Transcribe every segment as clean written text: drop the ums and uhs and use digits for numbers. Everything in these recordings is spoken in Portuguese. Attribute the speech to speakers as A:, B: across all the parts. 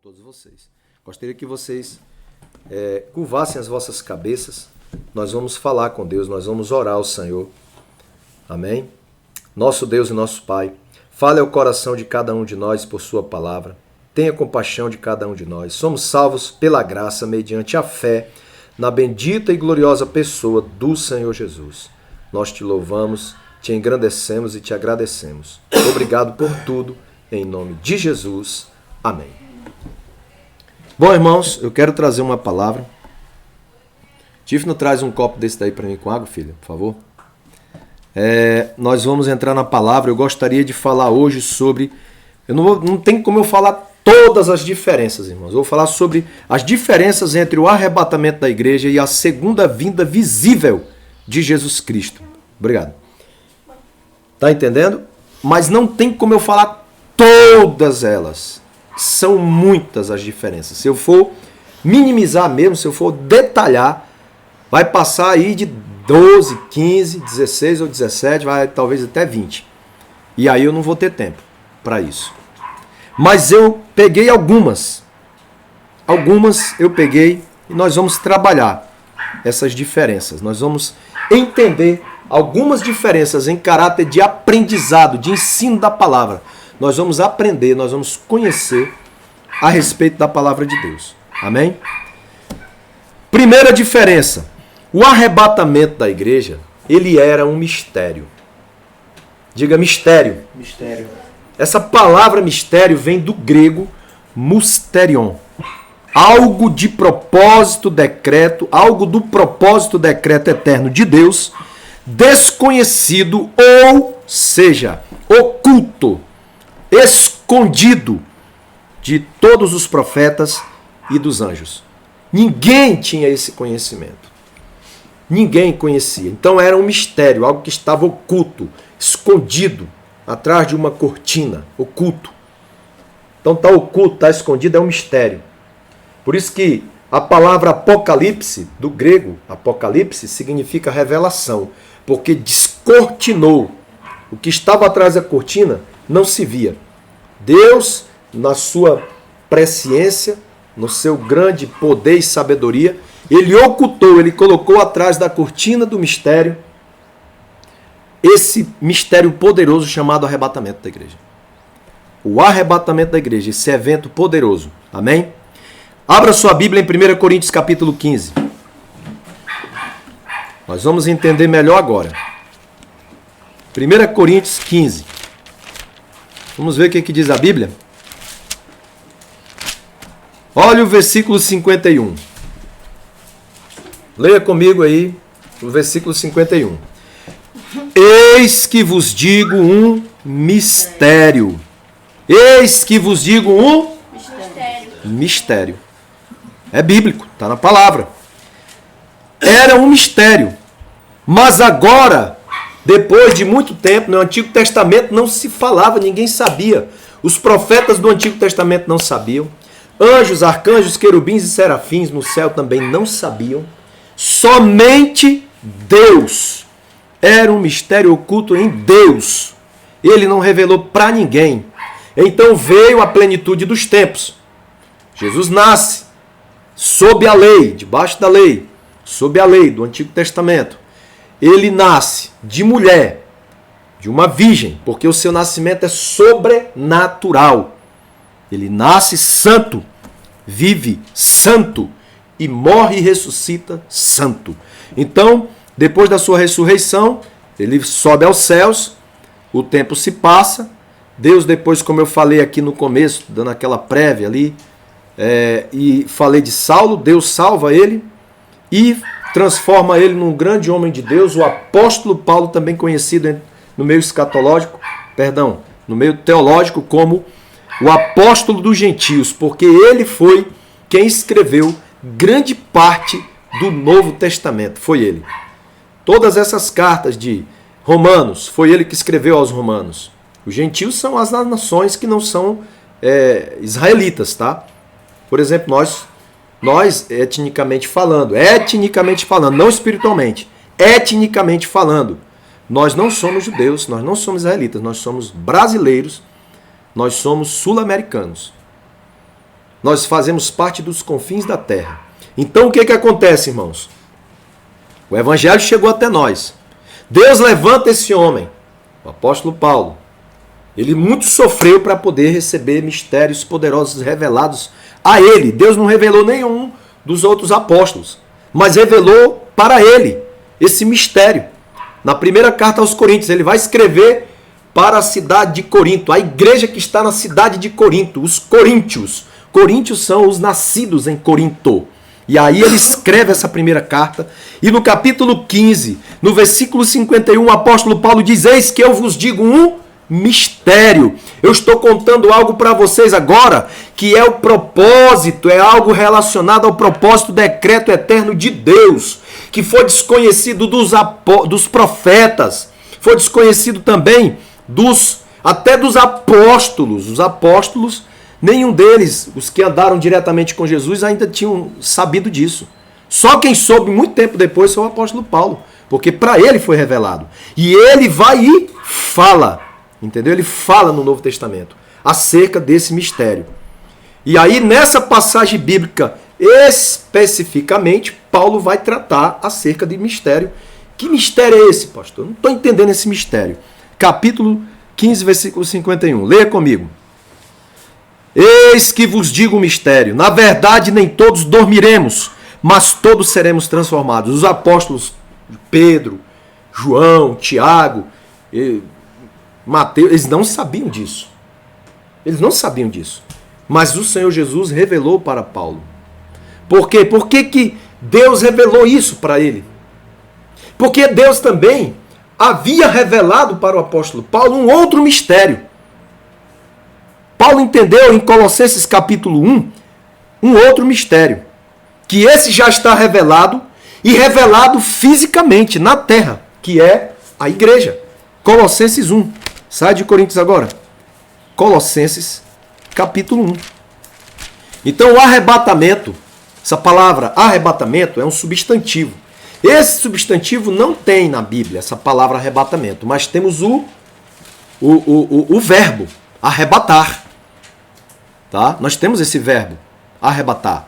A: todos vocês. Gostaria que vocês curvassem as vossas cabeças. Nós vamos falar com Deus, nós vamos orar ao Senhor. Amém? Nosso Deus e nosso Pai, fale ao coração de cada um de nós por sua palavra. Tenha compaixão de cada um de nós. Somos salvos pela graça, mediante a fé, na bendita e gloriosa pessoa do Senhor Jesus. Nós te louvamos, te engrandecemos e te agradecemos. Obrigado por tudo, em nome de Jesus. Amém. Bom, irmãos, eu quero trazer uma palavra. Tifno, traz um copo desse daí para mim com água, filha, por favor. Nós vamos entrar na palavra. Eu gostaria de falar hoje sobre... Não tem como eu falar todas as diferenças, irmãos. Eu vou falar sobre as diferenças entre o arrebatamento da igreja e a segunda vinda visível de Jesus Cristo. Obrigado. Tá entendendo? Mas não tem como eu falar todas elas. São muitas as diferenças. Se eu for minimizar mesmo, se eu for detalhar, vai passar aí de 12, 15, 16 ou 17, vai talvez até 20. E aí eu não vou ter tempo para isso. Mas eu peguei algumas. Algumas eu peguei e nós vamos trabalhar essas diferenças. Nós vamos entender algumas diferenças em caráter de aprendizado, de ensino da palavra. Nós vamos aprender, nós vamos conhecer a respeito da palavra de Deus. Amém? Primeira diferença. O arrebatamento da igreja, ele era um mistério. Diga mistério.
B: Mistério.
A: Essa palavra mistério vem do grego mysterion. Algo de propósito, decreto, algo do propósito, decreto eterno de Deus, desconhecido, ou seja, oculto, escondido de todos os profetas e dos anjos. Ninguém tinha esse conhecimento. Ninguém conhecia. Então era um mistério, algo que estava oculto, escondido, atrás de uma cortina, oculto. Então está oculto, está escondido, é um mistério. Por isso que a palavra apocalipse, do grego, apocalipse, significa revelação, porque descortinou. O que estava atrás da cortina não se via. Deus, na sua presciência, no seu grande poder e sabedoria, ele ocultou, ele colocou atrás da cortina do mistério esse mistério poderoso chamado arrebatamento da igreja. O arrebatamento da igreja, esse evento poderoso. Amém? Abra sua Bíblia em 1 Coríntios capítulo 15. Nós vamos entender melhor agora. 1 Coríntios 15. Vamos ver o que diz a Bíblia? Olha o versículo 51. Leia comigo aí o versículo 51. Eis que vos digo um mistério. Eis que vos digo um mistério. É bíblico, está na palavra. Era um mistério. Mas agora, depois de muito tempo, no Antigo Testamento não se falava, ninguém sabia. Os profetas do Antigo Testamento não sabiam. Anjos, arcanjos, querubins e serafins no céu também não sabiam. Somente Deus. Era um mistério oculto em Deus. Ele não revelou para ninguém. Então veio a plenitude dos tempos. Jesus nasce sob a lei, debaixo da lei, sob a lei do Antigo Testamento. Ele nasce de mulher, de uma virgem, porque o seu nascimento é sobrenatural. Ele nasce santo, vive santo e morre e ressuscita santo. Então, depois da sua ressurreição, ele sobe aos céus, o tempo se passa, Deus depois, como eu falei aqui no começo, dando aquela prévia ali, e falei de Saulo, Deus salva ele e transforma ele num grande homem de Deus, o apóstolo Paulo, também conhecido no meio escatológico, no meio teológico como o apóstolo dos gentios, porque ele foi quem escreveu grande parte do Novo Testamento, foi ele. Todas essas cartas de Romanos, foi ele que escreveu aos romanos. Os gentios são as nações que não são israelitas, tá? Por exemplo, nós etnicamente falando, não espiritualmente, etnicamente falando, nós não somos judeus, nós não somos israelitas, nós somos brasileiros, nós somos sul-americanos. Nós fazemos parte dos confins da terra. Então o que acontece, irmãos? O evangelho chegou até nós. Deus levanta esse homem, o apóstolo Paulo. Ele muito sofreu para poder receber mistérios poderosos revelados a ele. Deus não revelou nenhum dos outros apóstolos, mas revelou para ele esse mistério. Na primeira carta aos Coríntios, ele vai escrever para a cidade de Corinto, a igreja que está na cidade de Corinto, os coríntios. Coríntios são os nascidos em Corinto. E aí ele escreve essa primeira carta, e no capítulo 15, no versículo 51, o apóstolo Paulo diz: eis que eu vos digo um mistério. Eu estou contando algo para vocês agora, que é o propósito, é algo relacionado ao propósito, decreto eterno de Deus, que foi desconhecido dos profetas, foi desconhecido também até dos apóstolos. Os apóstolos, nenhum deles, os que andaram diretamente com Jesus, ainda tinham sabido disso. Só quem soube muito tempo depois foi o apóstolo Paulo, porque para ele foi revelado. E ele vai e fala, entendeu? Ele fala no Novo Testamento acerca desse mistério. E aí, nessa passagem bíblica, especificamente, Paulo vai tratar acerca de mistério. Que mistério é esse, pastor? Eu não estou entendendo esse mistério. Capítulo 15, versículo 51. Leia comigo. Eis que vos digo um mistério. Na verdade, nem todos dormiremos, mas todos seremos transformados. Os apóstolos Pedro, João, Tiago, Mateus, eles não sabiam disso. Eles não sabiam disso. Mas o Senhor Jesus revelou para Paulo. Por quê? Por que Deus revelou isso para ele? Porque Deus também havia revelado para o apóstolo Paulo um outro mistério. Paulo entendeu em Colossenses capítulo 1 um outro mistério. Que esse já está revelado e revelado fisicamente na terra, que é a igreja. Colossenses 1. Sai de Coríntios agora. Colossenses capítulo 1. Então o arrebatamento, essa palavra arrebatamento é um substantivo. Esse substantivo não tem na Bíblia, essa palavra arrebatamento, mas temos o verbo arrebatar. Tá? Nós temos esse verbo arrebatar.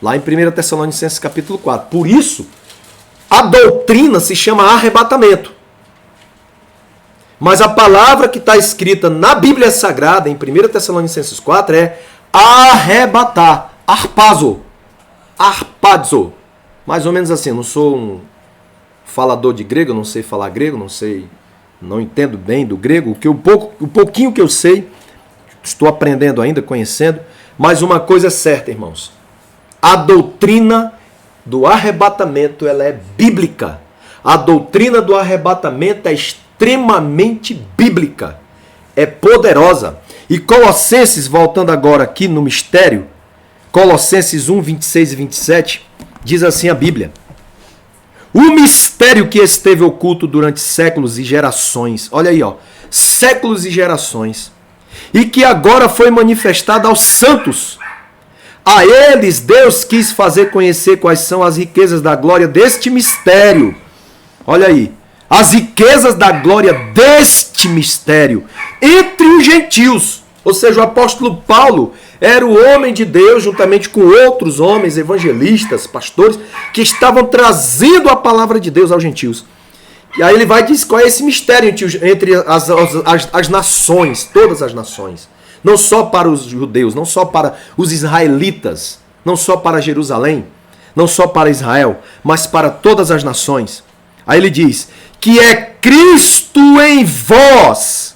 A: Lá em 1 Tessalonicenses capítulo 4. Por isso, a doutrina se chama arrebatamento. Mas a palavra que está escrita na Bíblia Sagrada, em 1 Tessalonicenses 4, é arrebatar. Arpazo. Arpazo. Mais ou menos assim. Eu não sou um falador de grego, eu não sei falar grego, não entendo bem do grego. O pouquinho que eu sei, estou aprendendo ainda, conhecendo. Mas uma coisa é certa, irmãos. A doutrina do arrebatamento, ela é bíblica. A doutrina do arrebatamento é extremamente bíblica. É poderosa. E Colossenses, voltando agora aqui no mistério, Colossenses 1, 26 e 27, diz assim a Bíblia: o mistério que esteve oculto durante séculos e gerações, olha aí, ó, séculos e gerações, e que agora foi manifestado aos santos. A eles Deus quis fazer conhecer quais são as riquezas da glória deste mistério. Olha aí. As riquezas da glória deste mistério entre os gentios. Ou seja, o apóstolo Paulo era o homem de Deus, juntamente com outros homens, evangelistas, pastores, que estavam trazendo a palavra de Deus aos gentios. E aí ele vai dizer qual é esse mistério entre as nações, todas as nações. Não só para os judeus, não só para os israelitas, não só para Jerusalém, não só para Israel, mas para todas as nações. Aí ele diz que é Cristo em vós,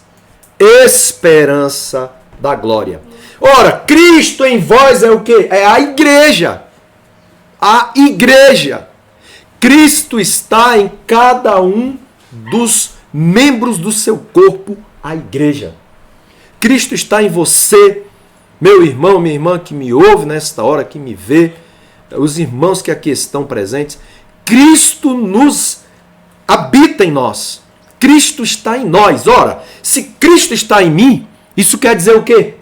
A: esperança da glória. Ora, Cristo em vós é o quê? É a igreja. A igreja. Cristo está em cada um dos membros do seu corpo, a igreja. Cristo está em você, meu irmão, minha irmã que me ouve nesta hora, que me vê, os irmãos que aqui estão presentes. Cristo nos habita em nós. Cristo está em nós. Ora, se Cristo está em mim, isso quer dizer o quê?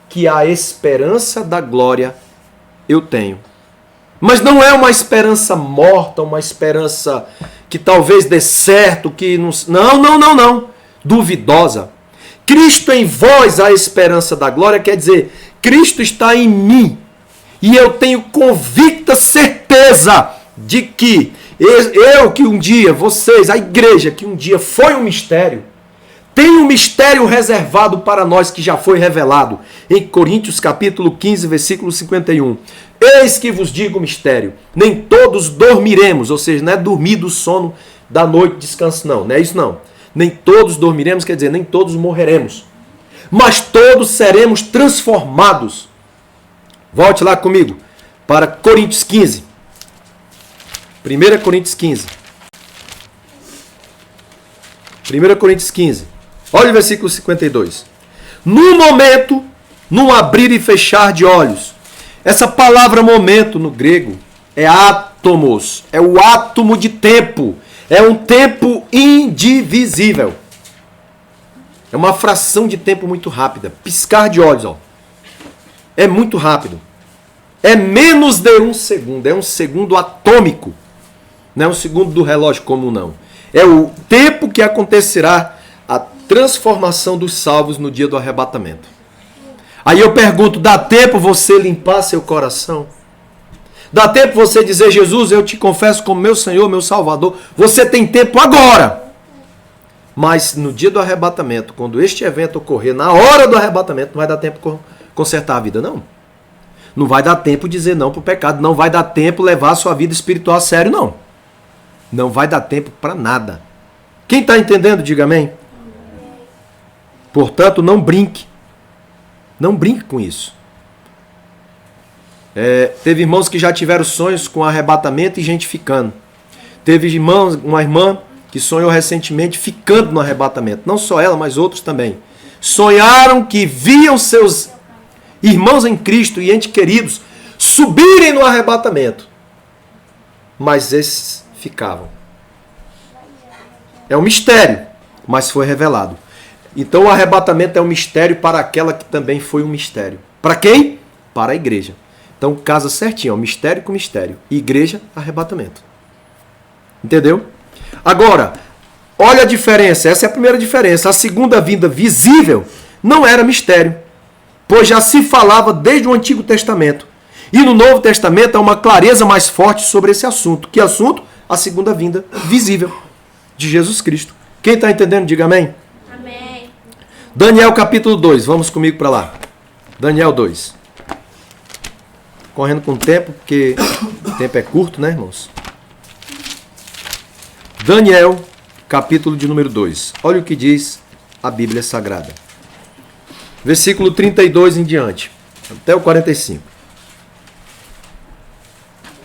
A: Que a esperança da glória eu tenho. Mas não é uma esperança morta, uma esperança que talvez dê certo, que não. Duvidosa. Cristo em vós, a esperança da glória, quer dizer Cristo está em mim. E eu tenho convicta certeza de que eu que um dia, vocês, a igreja que um dia foi um mistério, tem um mistério reservado para nós que já foi revelado em Coríntios capítulo 15, versículo 51. Eis que vos digo o mistério, nem todos dormiremos, ou seja, não é dormir do sono da noite, descanso não é isso não. Nem todos dormiremos, quer dizer, nem todos morreremos, mas todos seremos transformados. Volte lá comigo para Coríntios 15. 1 Coríntios 15. 1 Coríntios 15. Olha o versículo 52. No momento, num abrir e fechar de olhos. Essa palavra momento no grego é átomos. É o átomo de tempo. É um tempo indivisível. É uma fração de tempo muito rápida. Piscar de olhos, ó. É muito rápido. É menos de um segundo. É um segundo atômico. Não é um segundo do relógio comum, não. É o tempo que acontecerá a transformação dos salvos no dia do arrebatamento. Aí eu pergunto, dá tempo você limpar seu coração? Dá tempo você dizer, Jesus, eu te confesso como meu Senhor, meu Salvador? Você tem tempo agora. Mas no dia do arrebatamento, quando este evento ocorrer, na hora do arrebatamento, não vai dar tempo consertar a vida, não. Não vai dar tempo dizer não para o pecado. Não vai dar tempo levar a sua vida espiritual a sério, não. Não vai dar tempo para nada. Quem está entendendo, diga amém. Portanto, não brinque. Não brinque com isso. Teve irmãos que já tiveram sonhos com arrebatamento e gente ficando. Teve uma irmã que sonhou recentemente ficando no arrebatamento. Não só ela, mas outros também. Sonharam que viam seus irmãos em Cristo e entes queridos subirem no arrebatamento. Mas esses ficavam. É um mistério, mas foi revelado. Então o arrebatamento é um mistério para aquela que também foi um mistério. Para quem? Para a igreja. Então casa certinho, ó, mistério com mistério. Igreja, arrebatamento. Entendeu? Agora, olha a diferença. Essa é a primeira diferença. A segunda vinda visível não era mistério, pois já se falava desde o Antigo Testamento. E no Novo Testamento há uma clareza mais forte sobre esse assunto. Que assunto? A segunda vinda visível de Jesus Cristo. Quem está entendendo, diga amém.
B: Amém.
A: Daniel capítulo 2, vamos comigo para lá. Daniel 2. Correndo com o tempo, porque o tempo é curto, né, irmãos? Daniel, capítulo de número 2. Olha o que diz a Bíblia Sagrada. Versículo 32 em diante, até o 45.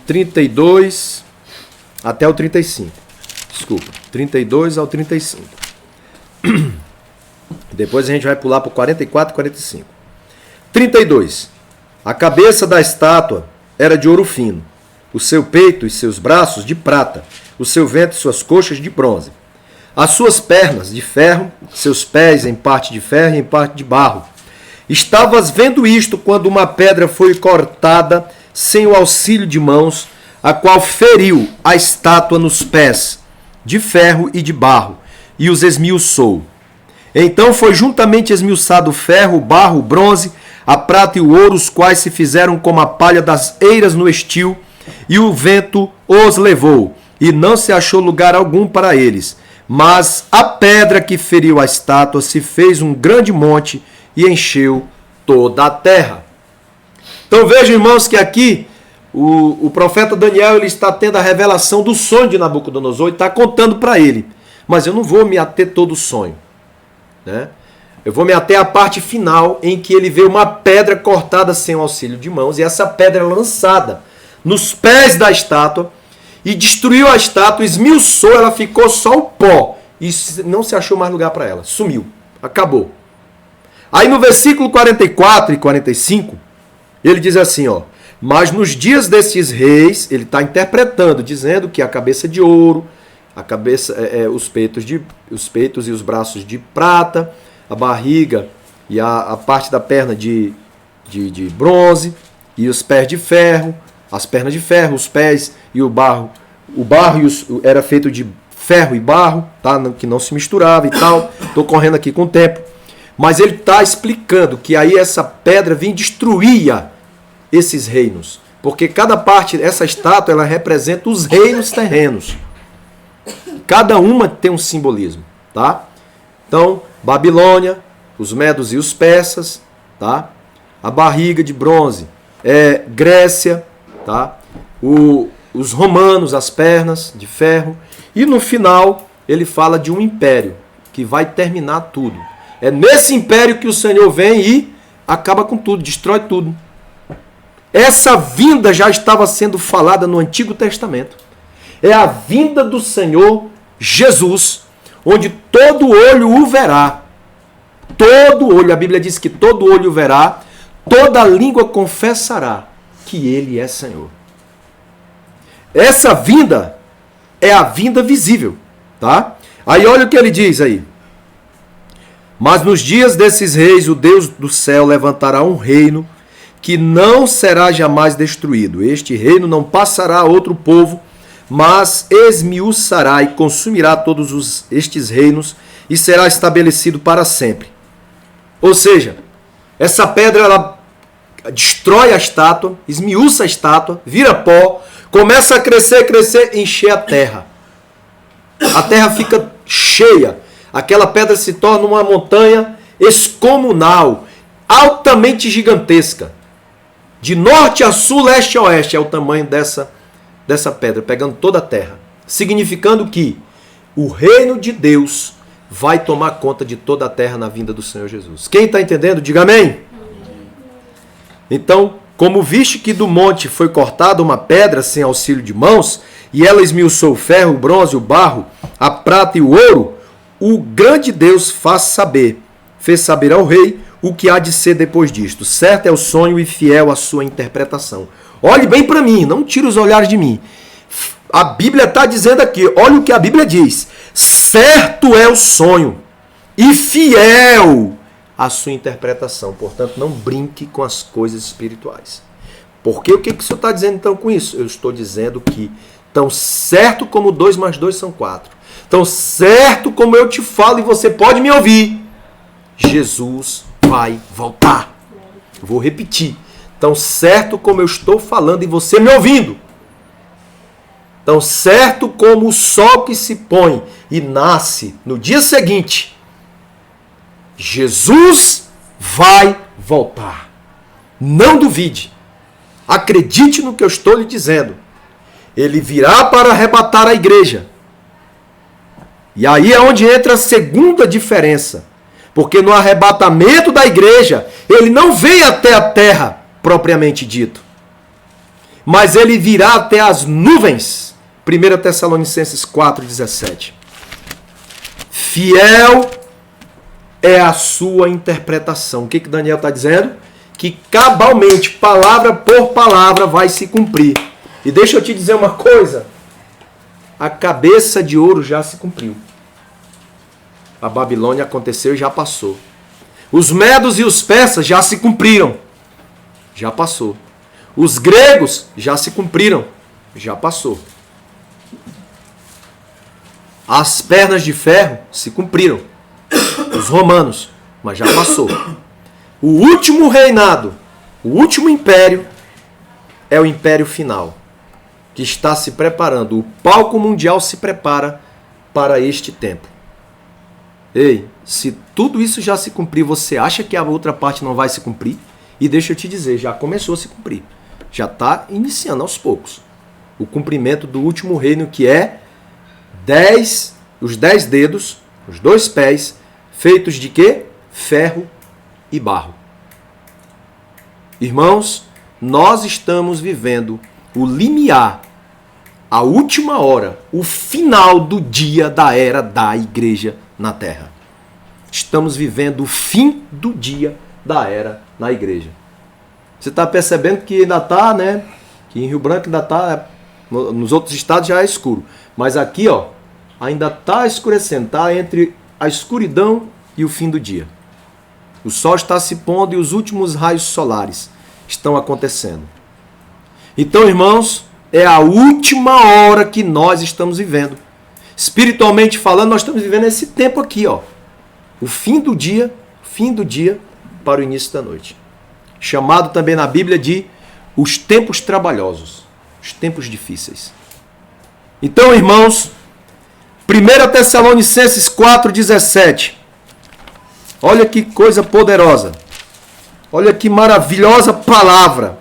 A: 32 até o 35. Desculpa, 32 ao 35. Depois a gente vai pular para o 44 e 45. 32. A cabeça da estátua era de ouro fino, o seu peito e seus braços de prata, o seu ventre e suas coxas de bronze. As suas pernas de ferro, seus pés em parte de ferro e em parte de barro. Estavas vendo isto quando uma pedra foi cortada sem o auxílio de mãos, a qual feriu a estátua nos pés, de ferro e de barro, e os esmiuçou. Então foi juntamente esmiuçado o ferro, o barro, o bronze, a prata e o ouro, os quais se fizeram como a palha das eiras no estio, e o vento os levou, e não se achou lugar algum para eles. Mas a pedra que feriu a estátua se fez um grande monte e encheu toda a terra. Então vejam, irmãos, que aqui o profeta Daniel ele está tendo a revelação do sonho de Nabucodonosor e está contando para ele. Mas eu não vou me ater todo o sonho, né? Eu vou me ater à parte final em que ele vê uma pedra cortada sem o auxílio de mãos e essa pedra é lançada nos pés da estátua e destruiu a estátua, esmiuçou, ela ficou só o pó e não se achou mais lugar para ela, sumiu, acabou. Aí no versículo 44 e 45, ele diz assim, ó: mas nos dias desses reis, ele está interpretando, dizendo que a cabeça de ouro, a cabeça, os peitos e os braços de prata, a barriga e a parte da perna de bronze, e os pés de ferro, as pernas de ferro, os pés e o barro. O barro era feito de ferro e barro, tá? Que não se misturava e tal. Estou correndo aqui com o tempo. Mas ele está explicando que aí essa pedra vem destruir esses reinos. Porque cada parte, essa estátua, ela representa os reinos terrenos. Cada uma tem um simbolismo, tá? Então, Babilônia, os medos e os persas, tá? A barriga de bronze é Grécia, tá? Os romanos, as pernas de ferro. E no final, ele fala de um império que vai terminar tudo. É nesse império que o Senhor vem e acaba com tudo, destrói tudo. Essa vinda já estava sendo falada no Antigo Testamento. É a vinda do Senhor Jesus, onde todo olho o verá. Todo olho, a Bíblia diz que todo olho o verá, toda língua confessará que Ele é Senhor. Essa vinda é a vinda visível, tá? Aí olha o que ele diz aí. Mas nos dias desses reis, o Deus do céu levantará um reino que não será jamais destruído. Este reino não passará a outro povo, mas esmiuçará e consumirá todos estes reinos e será estabelecido para sempre. Ou seja, essa pedra ela destrói a estátua, esmiuça a estátua, vira pó, começa a crescer, encher a terra. A terra fica cheia. Aquela pedra se torna uma montanha excomunal, altamente gigantesca. De norte a sul, leste a oeste é o tamanho dessa pedra, pegando toda a terra. Significando que o reino de Deus vai tomar conta de toda a terra na vinda do Senhor Jesus. Quem está entendendo, diga amém. Então, como viste que do monte foi cortada uma pedra sem auxílio de mãos, e ela esmiuçou o ferro, o bronze, o barro, a prata e o ouro, o grande Deus fez saber ao rei o que há de ser depois disto. Certo é o sonho e fiel a sua interpretação. Olhe bem para mim, não tire os olhares de mim. A Bíblia está dizendo aqui, olha o que a Bíblia diz. Certo é o sonho e fiel a sua interpretação. Portanto, não brinque com as coisas espirituais. Porque o que o Senhor está dizendo então com isso? Eu estou dizendo que tão certo como 2 mais 2 são 4. Tão certo como eu te falo e você pode me ouvir, Jesus vai voltar. Vou repetir. Tão certo como eu estou falando e você me ouvindo. Tão certo como o sol que se põe e nasce no dia seguinte, Jesus vai voltar. Não duvide. Acredite no que eu estou lhe dizendo. Ele virá para arrebatar a igreja. E aí é onde entra a segunda diferença. Porque no arrebatamento da igreja, ele não vem até a terra, propriamente dito. Mas ele virá até as nuvens. 1 Tessalonicenses 4,17. Fiel é a sua interpretação. O que Daniel está dizendo? Que cabalmente, palavra por palavra, vai se cumprir. E deixa eu te dizer uma coisa. A cabeça de ouro já se cumpriu. A Babilônia aconteceu e já passou. Os medos e os persas já se cumpriram. Já passou. Os gregos já se cumpriram. Já passou. As pernas de ferro se cumpriram. Os romanos, mas já passou. O último reinado, o último império, é o império final, que está se preparando. O palco mundial se prepara para este tempo. Ei, se tudo isso já se cumprir, você acha que a outra parte não vai se cumprir? E deixa eu te dizer, já começou a se cumprir. Já está iniciando aos poucos. O cumprimento do último reino, que é os 10 dedos, os 2 pés, feitos de quê? Ferro e barro. Irmãos, nós estamos vivendo o limiar, a última hora, o final do dia da era da igreja na terra. Estamos vivendo o fim do dia da era na igreja. Você está percebendo que ainda está, né? Que em Rio Branco ainda está, nos outros estados já é escuro. Mas aqui, ó, ainda está escurecendo, está entre a escuridão e o fim do dia. O sol está se pondo e os últimos raios solares estão acontecendo. Então, irmãos, é a última hora que nós estamos vivendo. Espiritualmente falando, nós estamos vivendo esse tempo aqui, ó. O fim do dia, fim do dia para o início da noite. Chamado também na Bíblia de os tempos trabalhosos, os tempos difíceis. Então, irmãos, 1 Tessalonicenses 4,17. Olha que coisa poderosa. Olha que maravilhosa palavra.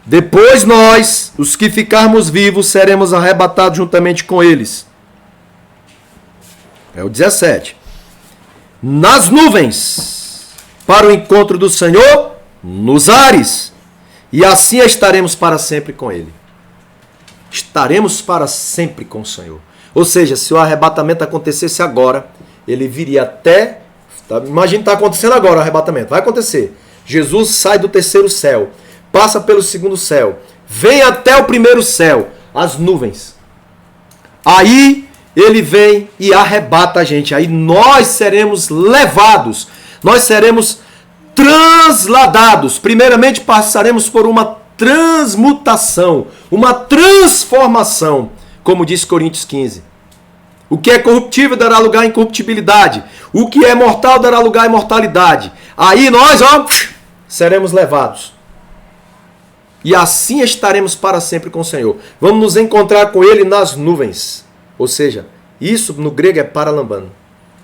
A: Depois nós, os que ficarmos vivos, seremos arrebatados juntamente com eles. É o 17. Nas nuvens, para o encontro do Senhor, nos ares. E assim estaremos para sempre com Ele. Estaremos para sempre com o Senhor. Ou seja, se o arrebatamento acontecesse agora, ele viria até... Imagina que está acontecendo agora o arrebatamento. Vai acontecer. Jesus sai do terceiro céu, passa pelo segundo céu, vem até o primeiro céu, as nuvens. Aí ele vem e arrebata a gente. Aí nós seremos levados, nós seremos transladados. Primeiramente passaremos por uma transmutação, uma transformação, como diz Coríntios 15. O que é corruptível dará lugar à incorruptibilidade. O que é mortal dará lugar à imortalidade. Aí nós, seremos levados. E assim estaremos para sempre com o Senhor. Vamos nos encontrar com Ele nas nuvens. Ou seja, isso no grego é paralambano.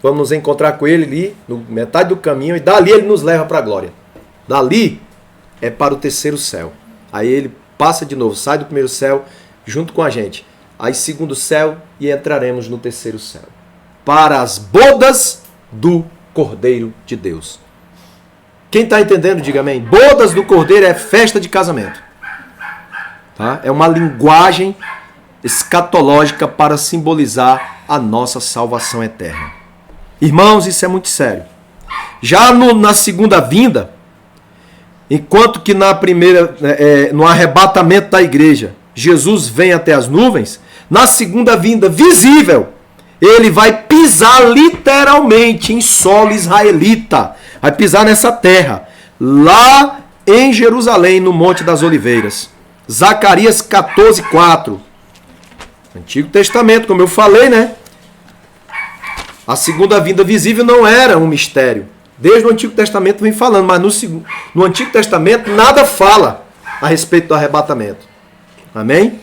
A: Vamos nos encontrar com Ele ali, no metade do caminho, e dali Ele nos leva para a glória. Dali é para o terceiro céu. Aí Ele passa de novo, sai do primeiro céu junto com a gente. Aí segundo céu e entraremos no terceiro céu. Para as bodas do Cordeiro de Deus. Quem está entendendo, diga amém. Bodas do Cordeiro é festa de casamento. Tá? É uma linguagem escatológica para simbolizar a nossa salvação eterna. Irmãos, isso é muito sério. Já na segunda vinda, enquanto que na primeira, no arrebatamento da igreja, Jesus vem até as nuvens, na segunda vinda visível, ele vai pisar literalmente em solo israelita. Vai pisar nessa terra, lá em Jerusalém, no Monte das Oliveiras. Zacarias 14:4. Antigo Testamento, como eu falei, né? A segunda vinda visível não era um mistério. Desde o Antigo Testamento vem falando, mas no Antigo Testamento nada fala a respeito do arrebatamento. Amém?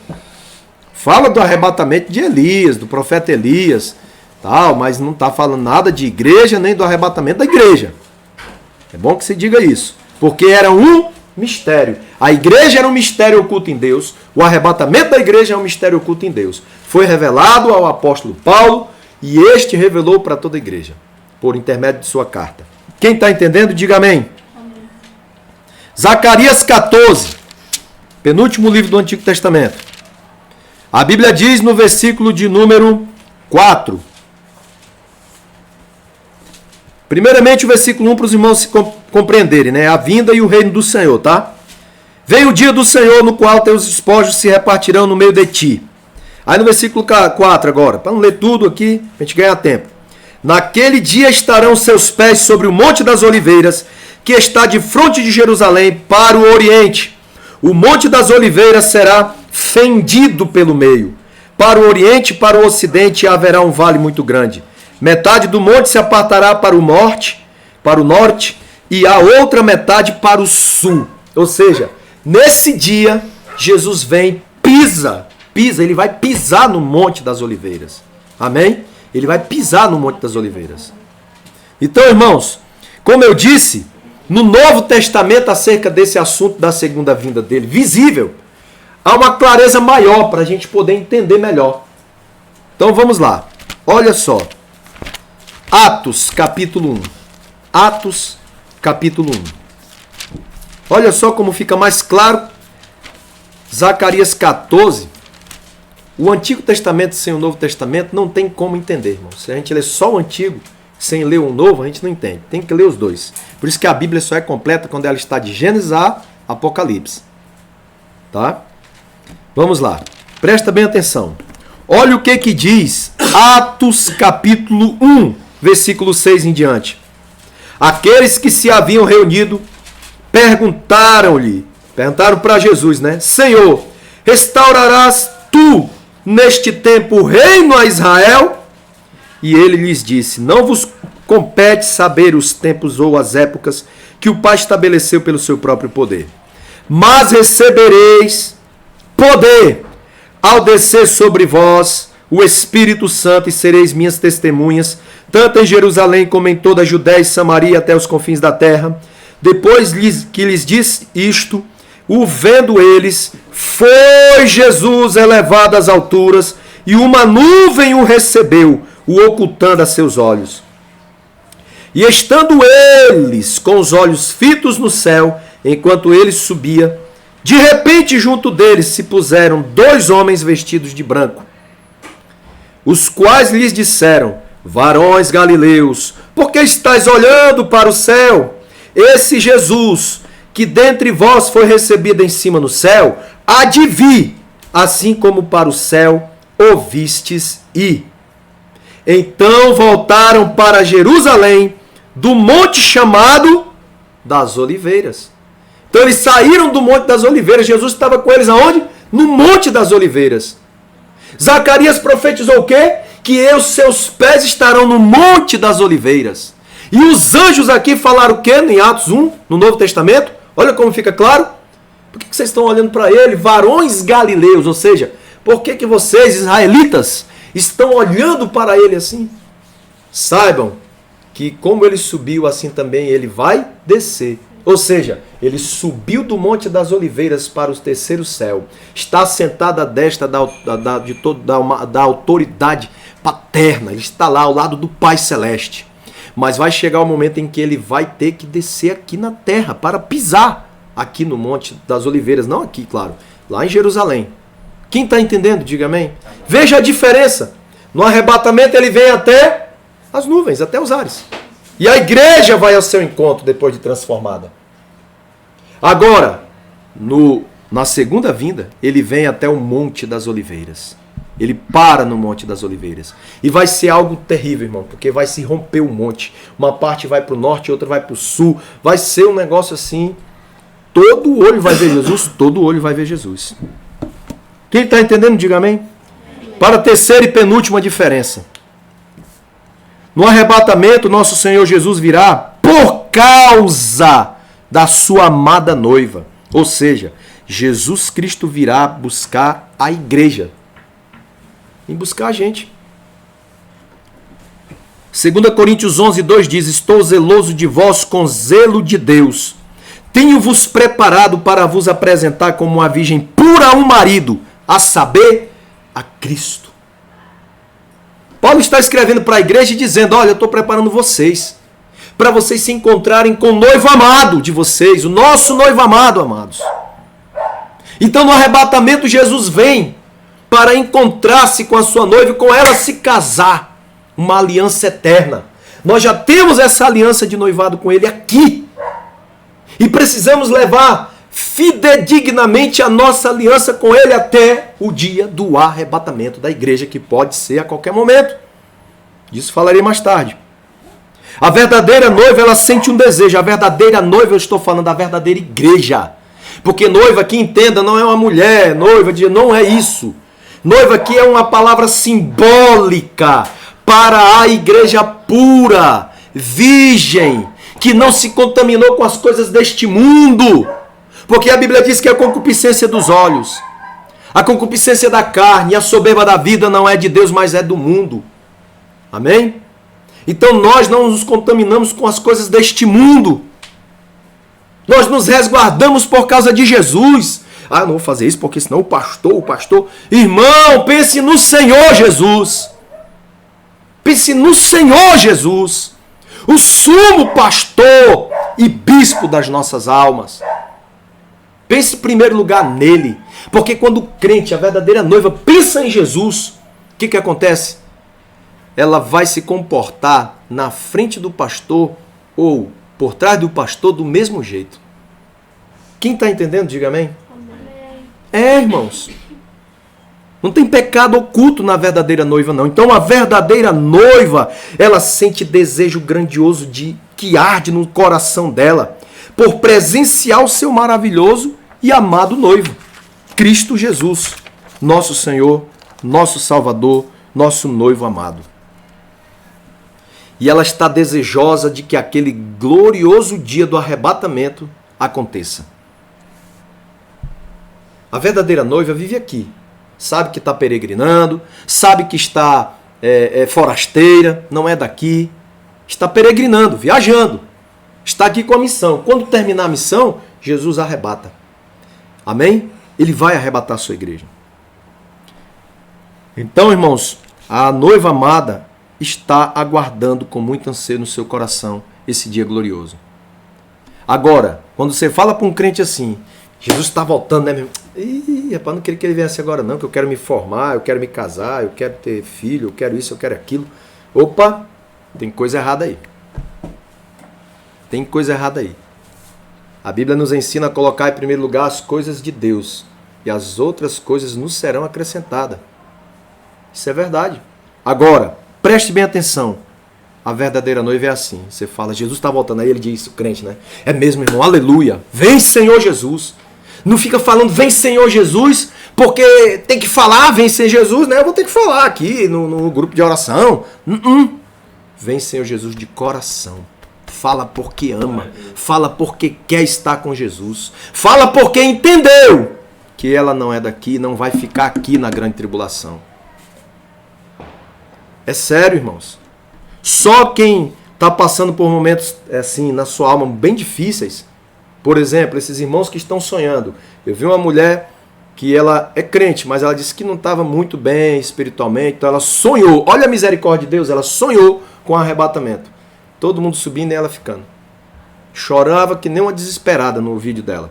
A: Fala do arrebatamento de Elias, do profeta Elias, tal, mas não está falando nada de igreja, nem do arrebatamento da igreja. É bom que se diga isso, porque era um mistério. A igreja era um mistério oculto em Deus, o arrebatamento da igreja é um mistério oculto em Deus. Foi revelado ao apóstolo Paulo e este revelou para toda a igreja, por intermédio de sua carta. Quem está entendendo, diga amém. Amém. Zacarias 14, penúltimo livro do Antigo Testamento. A Bíblia diz no versículo de número 4. Primeiramente o versículo 1 para os irmãos se compreenderem, né? A vinda e o reino do Senhor, tá? Vem o dia do Senhor no qual teus despojos se repartirão no meio de ti. Aí no versículo 4 agora, para não ler tudo aqui, a gente ganhar tempo. Naquele dia estarão seus pés sobre o Monte das Oliveiras, que está de fronte de Jerusalém para o oriente. O Monte das Oliveiras será fendido pelo meio. Para o oriente e para o ocidente haverá um vale muito grande. Metade do monte se apartará para o norte, e a outra metade para o sul. Ou seja, nesse dia, Jesus vem, pisa, ele vai pisar no Monte das Oliveiras. Amém? Ele vai pisar no Monte das Oliveiras. Então, irmãos, como eu disse, no Novo Testamento, acerca desse assunto da segunda vinda dele, visível, há uma clareza maior para a gente poder entender melhor. Então vamos lá. Olha só. Atos, capítulo 1. Atos, capítulo 1. Olha só como fica mais claro. Zacarias 14. O Antigo Testamento sem o Novo Testamento não tem como entender, irmão. Se a gente ler só o Antigo, sem ler o Novo, a gente não entende. Tem que ler os dois. Por isso que a Bíblia só é completa quando ela está de Gênesis a Apocalipse. Tá? Vamos lá. Presta bem atenção. Olha o que diz Atos capítulo 1, versículo 6 em diante. Aqueles que se haviam reunido perguntaram para Jesus, né? Senhor, restaurarás tu neste tempo o reino a Israel? E ele lhes disse, não vos compete saber os tempos ou as épocas que o Pai estabeleceu pelo seu próprio poder. Mas recebereis poder ao descer sobre vós o Espírito Santo e sereis minhas testemunhas, tanto em Jerusalém como em toda a Judéia e Samaria até os confins da terra. Depois que lhes disse isto, o vendo eles, foi Jesus elevado às alturas, e uma nuvem o recebeu, o ocultando a seus olhos. E estando eles com os olhos fitos no céu, enquanto ele subia, de repente junto deles se puseram 2 homens vestidos de branco, os quais lhes disseram: varões galileus, por que estáis olhando para o céu? Esse Jesus, que dentre vós foi recebido em cima no céu, há de vir, assim como para o céu o vistes ir. Então voltaram para Jerusalém, do monte chamado das Oliveiras. Então eles saíram do Monte das Oliveiras. Jesus estava com eles aonde? No Monte das Oliveiras. Zacarias profetizou o quê? Que os seus pés estarão no Monte das Oliveiras. E os anjos aqui falaram o quê? Em Atos 1, no Novo Testamento. Olha como fica claro. Por que vocês estão olhando para ele? Varões galileus. Ou seja, por que vocês, israelitas, estão olhando para ele assim? Saibam que como ele subiu, assim também ele vai descer. Ou seja, ele subiu do Monte das Oliveiras para o terceiro céu. Está sentado à destra da autoridade paterna. Ele está lá ao lado do Pai Celeste. Mas vai chegar o momento em que ele vai ter que descer aqui na terra para pisar aqui no Monte das Oliveiras. Não aqui, claro. Lá em Jerusalém. Quem está entendendo? Diga amém. Veja a diferença. No arrebatamento ele vem até as nuvens, até os ares. E a igreja vai ao seu encontro depois de transformada. Agora, na segunda vinda, ele vem até o Monte das Oliveiras. Ele para no Monte das Oliveiras. E vai ser algo terrível, irmão, porque vai se romper o monte. Uma parte vai para o norte, outra vai para o sul. Vai ser um negócio assim. Todo olho vai ver Jesus, todo olho vai ver Jesus. Quem está entendendo, diga amém. Para a terceira e penúltima diferença. No arrebatamento, nosso Senhor Jesus virá por causa da sua amada noiva. Ou seja, Jesus Cristo virá buscar a igreja. Em buscar a gente. 2 Coríntios 11, 2 diz: estou zeloso de vós com zelo de Deus. Tenho-vos preparado para vos apresentar como uma virgem pura a um marido, a saber, a Cristo. Paulo está escrevendo para a igreja e dizendo: olha, eu estou preparando vocês, para vocês se encontrarem com o noivo amado de vocês, o nosso noivo amado, amados. Então no arrebatamento Jesus vem para encontrar-se com a sua noiva e com ela se casar. Uma aliança eterna. Nós já temos essa aliança de noivado com ele aqui. E precisamos levar fidedignamente a nossa aliança com ele até o dia do arrebatamento da igreja, que pode ser a qualquer momento. Disso falarei mais tarde. A verdadeira noiva, ela sente um desejo. A verdadeira noiva, eu estou falando da verdadeira igreja. Porque noiva, que entenda, não é uma mulher. Noiva, não é isso. Noiva aqui é uma palavra simbólica para a igreja pura, virgem, que não se contaminou com as coisas deste mundo. Porque a Bíblia diz que a concupiscência dos olhos, a concupiscência da carne e a soberba da vida não é de Deus, mas é do mundo. Amém? Então nós não nos contaminamos com as coisas deste mundo. Nós nos resguardamos por causa de Jesus. Ah, não vou fazer isso porque senão o pastor... Irmão, pense no Senhor Jesus. Pense no Senhor Jesus. O sumo pastor e bispo das nossas almas. Pense em primeiro lugar nele. Porque quando o crente, a verdadeira noiva, pensa em Jesus, o que acontece? Ela vai se comportar na frente do pastor ou por trás do pastor do mesmo jeito. Quem está entendendo, diga amém. É, irmãos. Não tem pecado oculto na verdadeira noiva, não. Então a verdadeira noiva, ela sente desejo grandioso que arde no coração dela por presenciar o seu maravilhoso e amado noivo, Cristo Jesus, nosso Senhor, nosso Salvador, nosso noivo amado. E ela está desejosa de que aquele glorioso dia do arrebatamento aconteça. A verdadeira noiva vive aqui. Sabe que está peregrinando, sabe que está forasteira, não é daqui. Está peregrinando, viajando. Está aqui com a missão. Quando terminar a missão, Jesus arrebata. Amém? Ele vai arrebatar a sua igreja. Então, irmãos, a noiva amada está aguardando com muito anseio no seu coração esse dia glorioso. Agora, quando você fala para um crente assim, Jesus está voltando, né, meu irmão? Ih, rapaz, não queria que ele viesse agora não, que eu quero me formar, eu quero me casar, eu quero ter filho, eu quero isso, eu quero aquilo. Opa, tem coisa errada aí. Tem coisa errada aí. A Bíblia nos ensina a colocar em primeiro lugar as coisas de Deus, e as outras coisas nos serão acrescentadas. Isso é verdade. Agora, preste bem atenção. A verdadeira noiva é assim. Você fala, Jesus está voltando. Aí ele diz, o crente, né? É mesmo, irmão, aleluia. Vem, Senhor Jesus. Não fica falando, vem, Senhor Jesus, porque tem que falar, vem, Senhor Jesus, né? Eu vou ter que falar aqui no grupo de oração. Vem, Senhor Jesus, de coração. Fala porque ama. Fala porque quer estar com Jesus. Fala porque entendeu que ela não é daqui, não vai ficar aqui na grande tribulação. É sério, irmãos. Só quem está passando por momentos assim na sua alma bem difíceis, por exemplo, esses irmãos que estão sonhando. Eu vi uma mulher que ela é crente, mas ela disse que não estava muito bem espiritualmente, então ela sonhou. Olha a misericórdia de Deus, ela sonhou com arrebatamento. Todo mundo subindo e ela ficando. Chorava que nem uma desesperada no vídeo dela.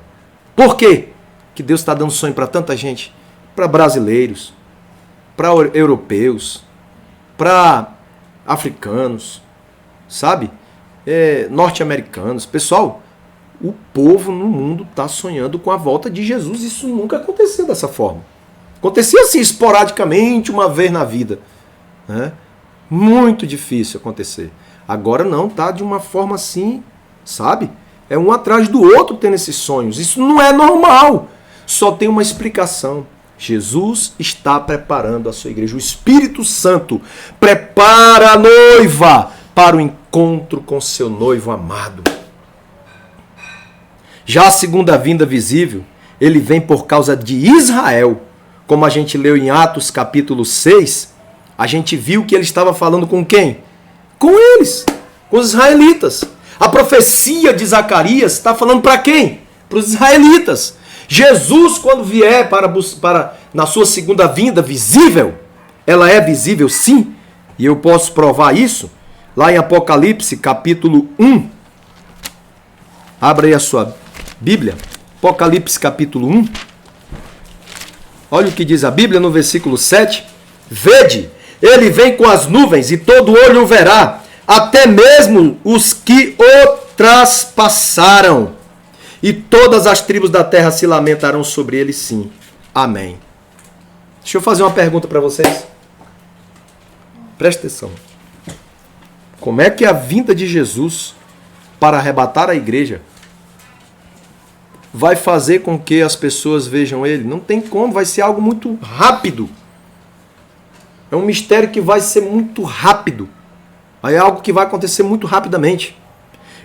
A: Por quê? Que Deus está dando sonho para tanta gente, para brasileiros, para europeus, para africanos, sabe? Norte-americanos. Pessoal, o povo no mundo está sonhando com a volta de Jesus. Isso nunca aconteceu dessa forma. Acontecia assim, esporadicamente, uma vez na vida. Né? Muito difícil acontecer. Agora não, tá de uma forma assim, sabe? É um atrás do outro tendo esses sonhos. Isso não é normal. Só tem uma explicação. Jesus está preparando a sua igreja. O Espírito Santo prepara a noiva para o encontro com seu noivo amado. Já a segunda vinda visível, ele vem por causa de Israel. Como a gente leu em Atos capítulo 6, a gente viu que ele estava falando com quem? Com eles, com os israelitas. A profecia de Zacarias está falando para quem? Para os israelitas. Jesus, quando vier na sua segunda vinda visível, ela é visível sim, e eu posso provar isso, lá em Apocalipse, capítulo 1. Abra aí a sua Bíblia, Apocalipse, capítulo 1. Olha o que diz a Bíblia no versículo 7. Vede, ele vem com as nuvens e todo olho o verá, até mesmo os que o traspassaram. E todas as tribos da terra se lamentarão sobre ele, sim. Amém. Deixa eu fazer uma pergunta para vocês. Presta atenção. Como é que a vinda de Jesus para arrebatar a igreja vai fazer com que as pessoas vejam ele? Não tem como, vai ser algo muito rápido. É um mistério que vai ser muito rápido. É algo que vai acontecer muito rapidamente.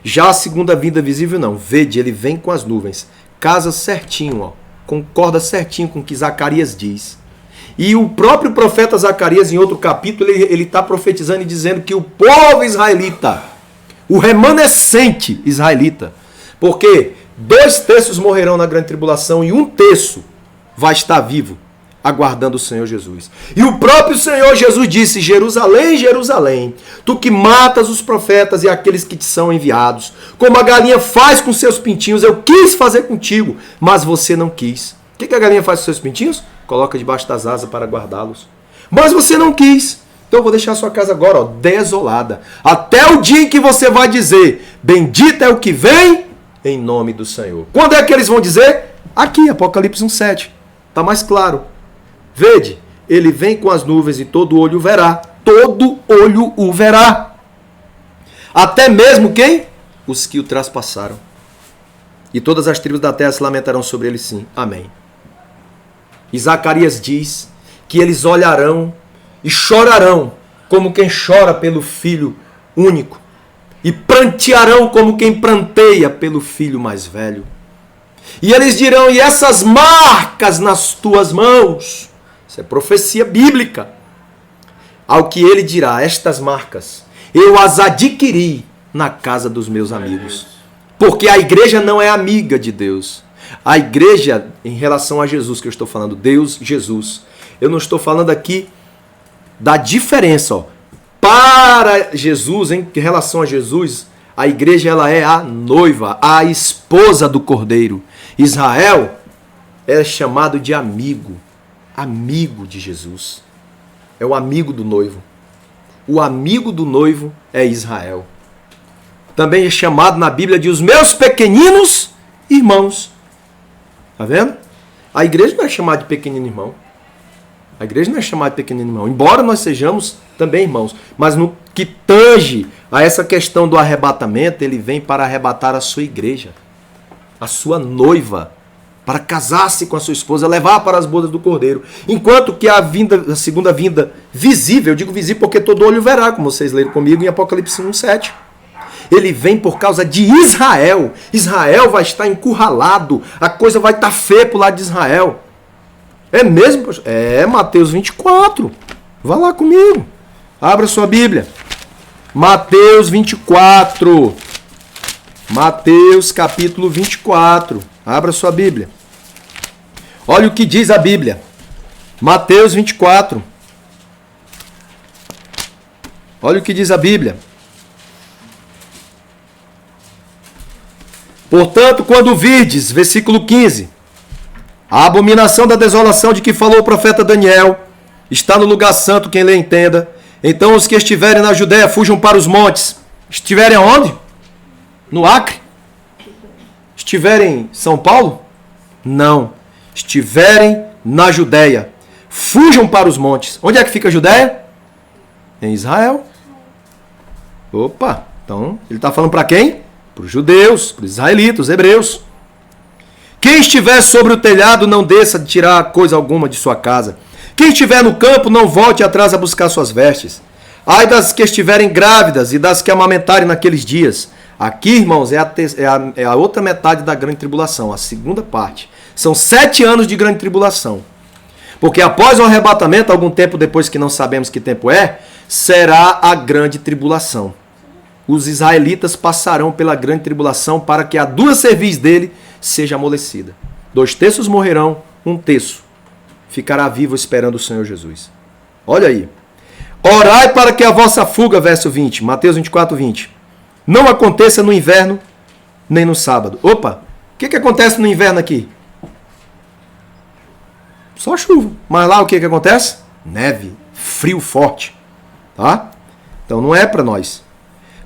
A: Já a segunda vinda visível não. Vede, ele vem com as nuvens. Casa certinho, ó. Concorda certinho com o que Zacarias diz. E o próprio profeta Zacarias, em outro capítulo, ele está profetizando e dizendo que o povo israelita, o remanescente israelita, porque 2/3 morrerão na grande tribulação e 1/3 vai estar vivo, aguardando o Senhor Jesus. E o próprio Senhor Jesus disse: Jerusalém, Jerusalém, tu que matas os profetas e aqueles que te são enviados, como a galinha faz com seus pintinhos, eu quis fazer contigo, mas você não quis. O que a galinha faz com seus pintinhos? Coloca debaixo das asas para guardá-los. Mas você não quis. Então eu vou deixar a sua casa agora, ó, desolada, até o dia em que você vai dizer: bendito é o que vem em nome do Senhor. Quando é que eles vão dizer? Aqui, Apocalipse 1:7. Está mais claro. Vede, ele vem com as nuvens e todo olho o verá. Todo olho o verá. Até mesmo quem? Os que o traspassaram. E todas as tribos da terra se lamentarão sobre ele, sim. Amém. E Zacarias diz que eles olharão e chorarão, como quem chora pelo filho único. E prantearão como quem pranteia pelo filho mais velho. E eles dirão, e essas marcas nas tuas mãos? Isso é profecia bíblica. Ao que ele dirá, estas marcas, eu as adquiri na casa dos meus amigos. Porque a igreja não é amiga de Deus. A igreja, em relação a Jesus, que eu estou falando, Deus, Jesus. Eu não estou falando aqui da diferença, ó. Para Jesus, em relação a Jesus, a igreja ela é a noiva, a esposa do Cordeiro. Israel é chamado de amigo, amigo de Jesus. É o amigo do noivo. O amigo do noivo é Israel. Também é chamado na Bíblia de os meus pequeninos irmãos. Está vendo? A igreja não é chamada de pequenino irmão. A igreja não é chamada de pequenino irmão. Embora nós sejamos também irmãos. Mas no que tange a essa questão do arrebatamento, ele vem para arrebatar a sua igreja. A sua noiva. Para casar-se com a sua esposa, levar para as bodas do Cordeiro. Enquanto que a segunda vinda visível, eu digo visível porque todo olho verá, como vocês leram comigo em Apocalipse 1:7. Ele vem por causa de Israel. Israel vai estar encurralado. A coisa vai estar feia para o lado de Israel. É mesmo? É Mateus 24. Vá lá comigo. Abra sua Bíblia. Mateus 24. Mateus capítulo 24. Abra sua Bíblia. Olha o que diz a Bíblia. Mateus 24. Olha o que diz a Bíblia. Portanto, quando virdes, versículo 15, a abominação da desolação de que falou o profeta Daniel, está no lugar santo, quem lê entenda. Então os que estiverem na Judéia fujam para os montes. Estiverem aonde? No Acre? Estiverem em São Paulo? Não. Estiverem na Judéia. Fujam para os montes. Onde é que fica a Judéia? Em Israel. Opa, então ele está falando para quem? Para os judeus, para os israelitas, os hebreus. Quem estiver sobre o telhado, não desça de tirar coisa alguma de sua casa. Quem estiver no campo, não volte atrás a buscar suas vestes. Ai das que estiverem grávidas e das que amamentarem naqueles dias. Aqui, irmãos, é a outra metade da grande tribulação, a segunda parte. São 7 anos de grande tribulação. Porque após o arrebatamento, algum tempo depois que não sabemos que tempo é, será a grande tribulação. Os israelitas passarão pela grande tribulação para que a dura cerviz dele seja amolecida. 2/3 morrerão, 1/3 ficará vivo esperando o Senhor Jesus. Olha aí. Orai para que a vossa fuga, verso 20, Mateus 24, 20, não aconteça no inverno nem no sábado. Opa, o que acontece no inverno aqui? Só chuva. Mas lá o que acontece? Neve, frio forte. Tá? Então não é para nós.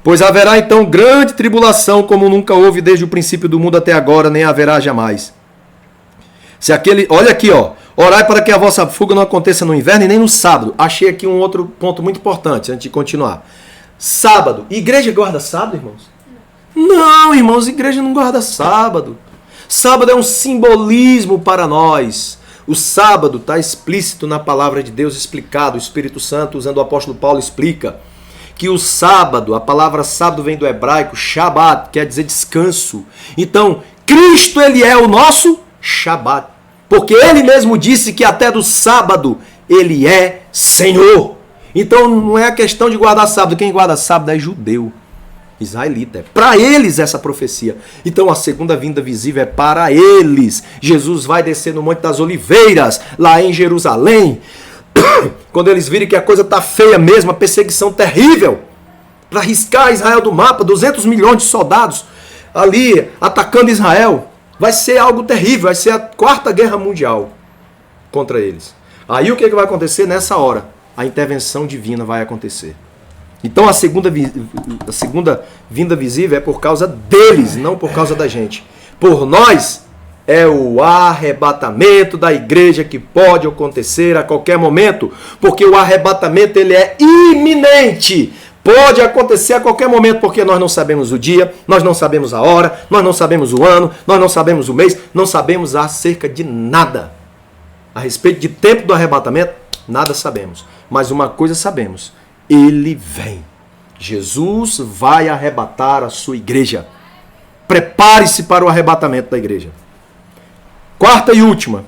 A: Pois haverá então grande tribulação, como nunca houve desde o princípio do mundo até agora, nem haverá jamais. Olha aqui, ó. Orai para que a vossa fuga não aconteça no inverno e nem no sábado. Achei aqui um outro ponto muito importante antes de continuar. Sábado. Igreja guarda sábado, irmãos? Não, irmãos, igreja não guarda sábado. Sábado é um simbolismo para nós. O sábado está explícito na palavra de Deus, explicado. O Espírito Santo, usando o apóstolo Paulo, explica que o sábado, a palavra sábado vem do hebraico, Shabat, quer dizer descanso. Então, Cristo, ele é o nosso Shabat. Porque ele mesmo disse que até do sábado ele é Senhor. Então, não é a questão de guardar sábado. Quem guarda sábado é judeu, israelita. É para eles essa profecia. Então, a segunda vinda visível é para eles. Jesus vai descer no Monte das Oliveiras, lá em Jerusalém. Quando eles virem que a coisa está feia mesmo, a perseguição terrível, para riscar Israel do mapa, 200 milhões de soldados ali atacando Israel, vai ser algo terrível, vai ser a 4ª Guerra Mundial contra eles. Aí o que vai acontecer nessa hora? A intervenção divina vai acontecer. Então a segunda vinda visível é por causa deles, não por causa da gente. Por nós, é o arrebatamento da igreja que pode acontecer a qualquer momento, porque o arrebatamento ele é iminente. Pode acontecer a qualquer momento, porque nós não sabemos o dia, nós não sabemos a hora, nós não sabemos o ano, nós não sabemos o mês, não sabemos acerca de nada. A respeito de tempo do arrebatamento, nada sabemos. Mas uma coisa sabemos, ele vem. Jesus vai arrebatar a sua igreja. Prepare-se para o arrebatamento da igreja. Quarta e última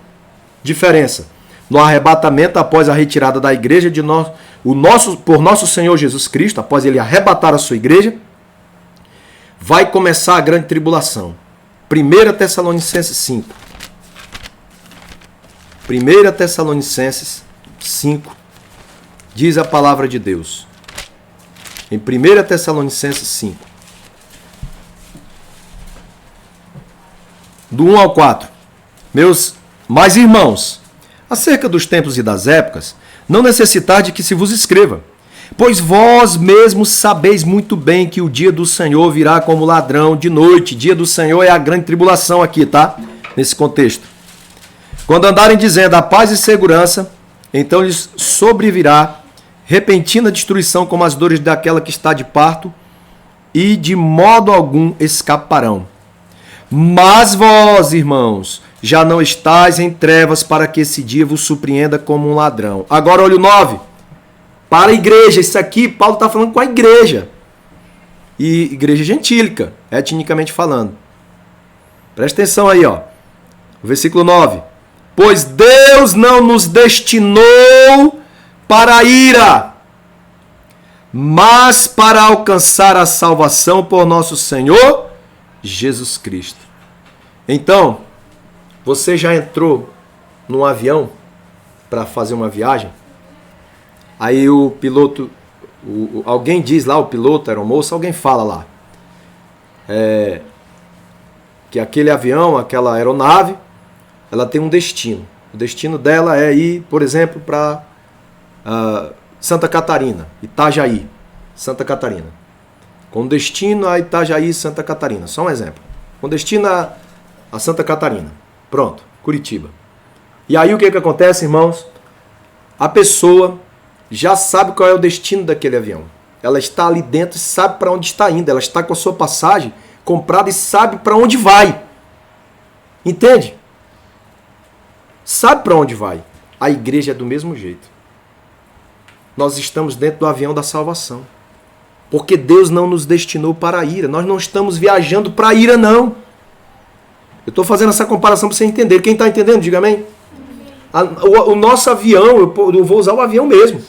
A: diferença. No arrebatamento, após a retirada da igreja por nosso Senhor Jesus Cristo, após ele arrebatar a sua igreja, vai começar a grande tribulação. 1 Tessalonicenses 5. 1 Tessalonicenses 5 diz a palavra de Deus. Em 1 Tessalonicenses 5. Do 1 ao 4. Mas irmãos, acerca dos tempos e das épocas, não necessitai de que se vos escreva, pois vós mesmos sabeis muito bem que o dia do Senhor virá como ladrão de noite. Dia do Senhor é a grande tribulação aqui, tá? Nesse contexto. Quando andarem dizendo a paz e segurança, então lhes sobrevirá repentina destruição como as dores daquela que está de parto, e de modo algum escaparão. Mas vós, irmãos, já não estáis em trevas para que esse dia vos surpreenda como um ladrão. Agora olha o 9. Para a igreja. Isso aqui, Paulo está falando com a igreja. E igreja gentílica, etnicamente falando. Presta atenção aí, ó. O versículo 9. Pois Deus não nos destinou para a ira, mas para alcançar a salvação por nosso Senhor Jesus Cristo. Então, você já entrou num avião para fazer uma viagem? Aí o piloto, alguém diz lá, o piloto, aeromoço, alguém fala lá, que aquele avião, aquela aeronave, ela tem um destino. O destino dela é ir, por exemplo, para Santa Catarina, Itajaí, Santa Catarina. Com destino a Itajaí, Santa Catarina. Só um exemplo. Com destino a Santa Catarina. Pronto, Curitiba. E aí o que acontece, irmãos? A pessoa já sabe qual é o destino daquele avião. Ela está ali dentro e sabe para onde está indo. Ela está com a sua passagem comprada e sabe para onde vai. Entende? Sabe para onde vai. A igreja é do mesmo jeito. Nós estamos dentro do avião da salvação. Porque Deus não nos destinou para a ira. Nós não estamos viajando para a ira, não. Eu estou fazendo essa comparação para você entender. Quem está entendendo, diga amém. O nosso avião, eu vou usar o avião mesmo.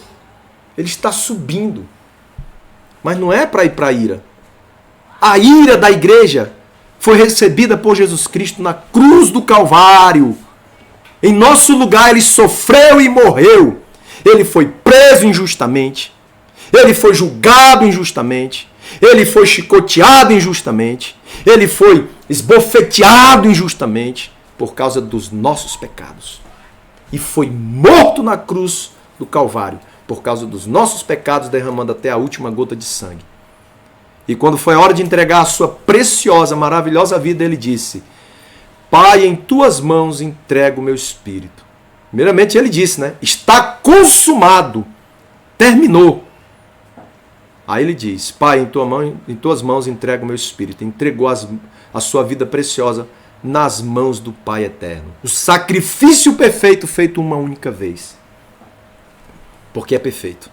A: Ele está subindo. Mas não é para ir para a ira. A ira da igreja foi recebida por Jesus Cristo na cruz do Calvário. Em nosso lugar ele sofreu e morreu. Ele foi preso injustamente. Ele foi julgado injustamente. Ele foi chicoteado injustamente. Ele foi esbofeteado injustamente por causa dos nossos pecados. E foi morto na cruz do Calvário por causa dos nossos pecados, derramando até a última gota de sangue. E quando foi a hora de entregar a sua preciosa, maravilhosa vida, ele disse: Pai, em tuas mãos entrego o meu espírito. Primeiramente ele disse, né? Está consumado. Terminou. Aí ele diz: Pai, em tuas mãos entrego o meu espírito. Entregou a sua vida preciosa nas mãos do Pai eterno. O sacrifício perfeito feito uma única vez. Porque é perfeito.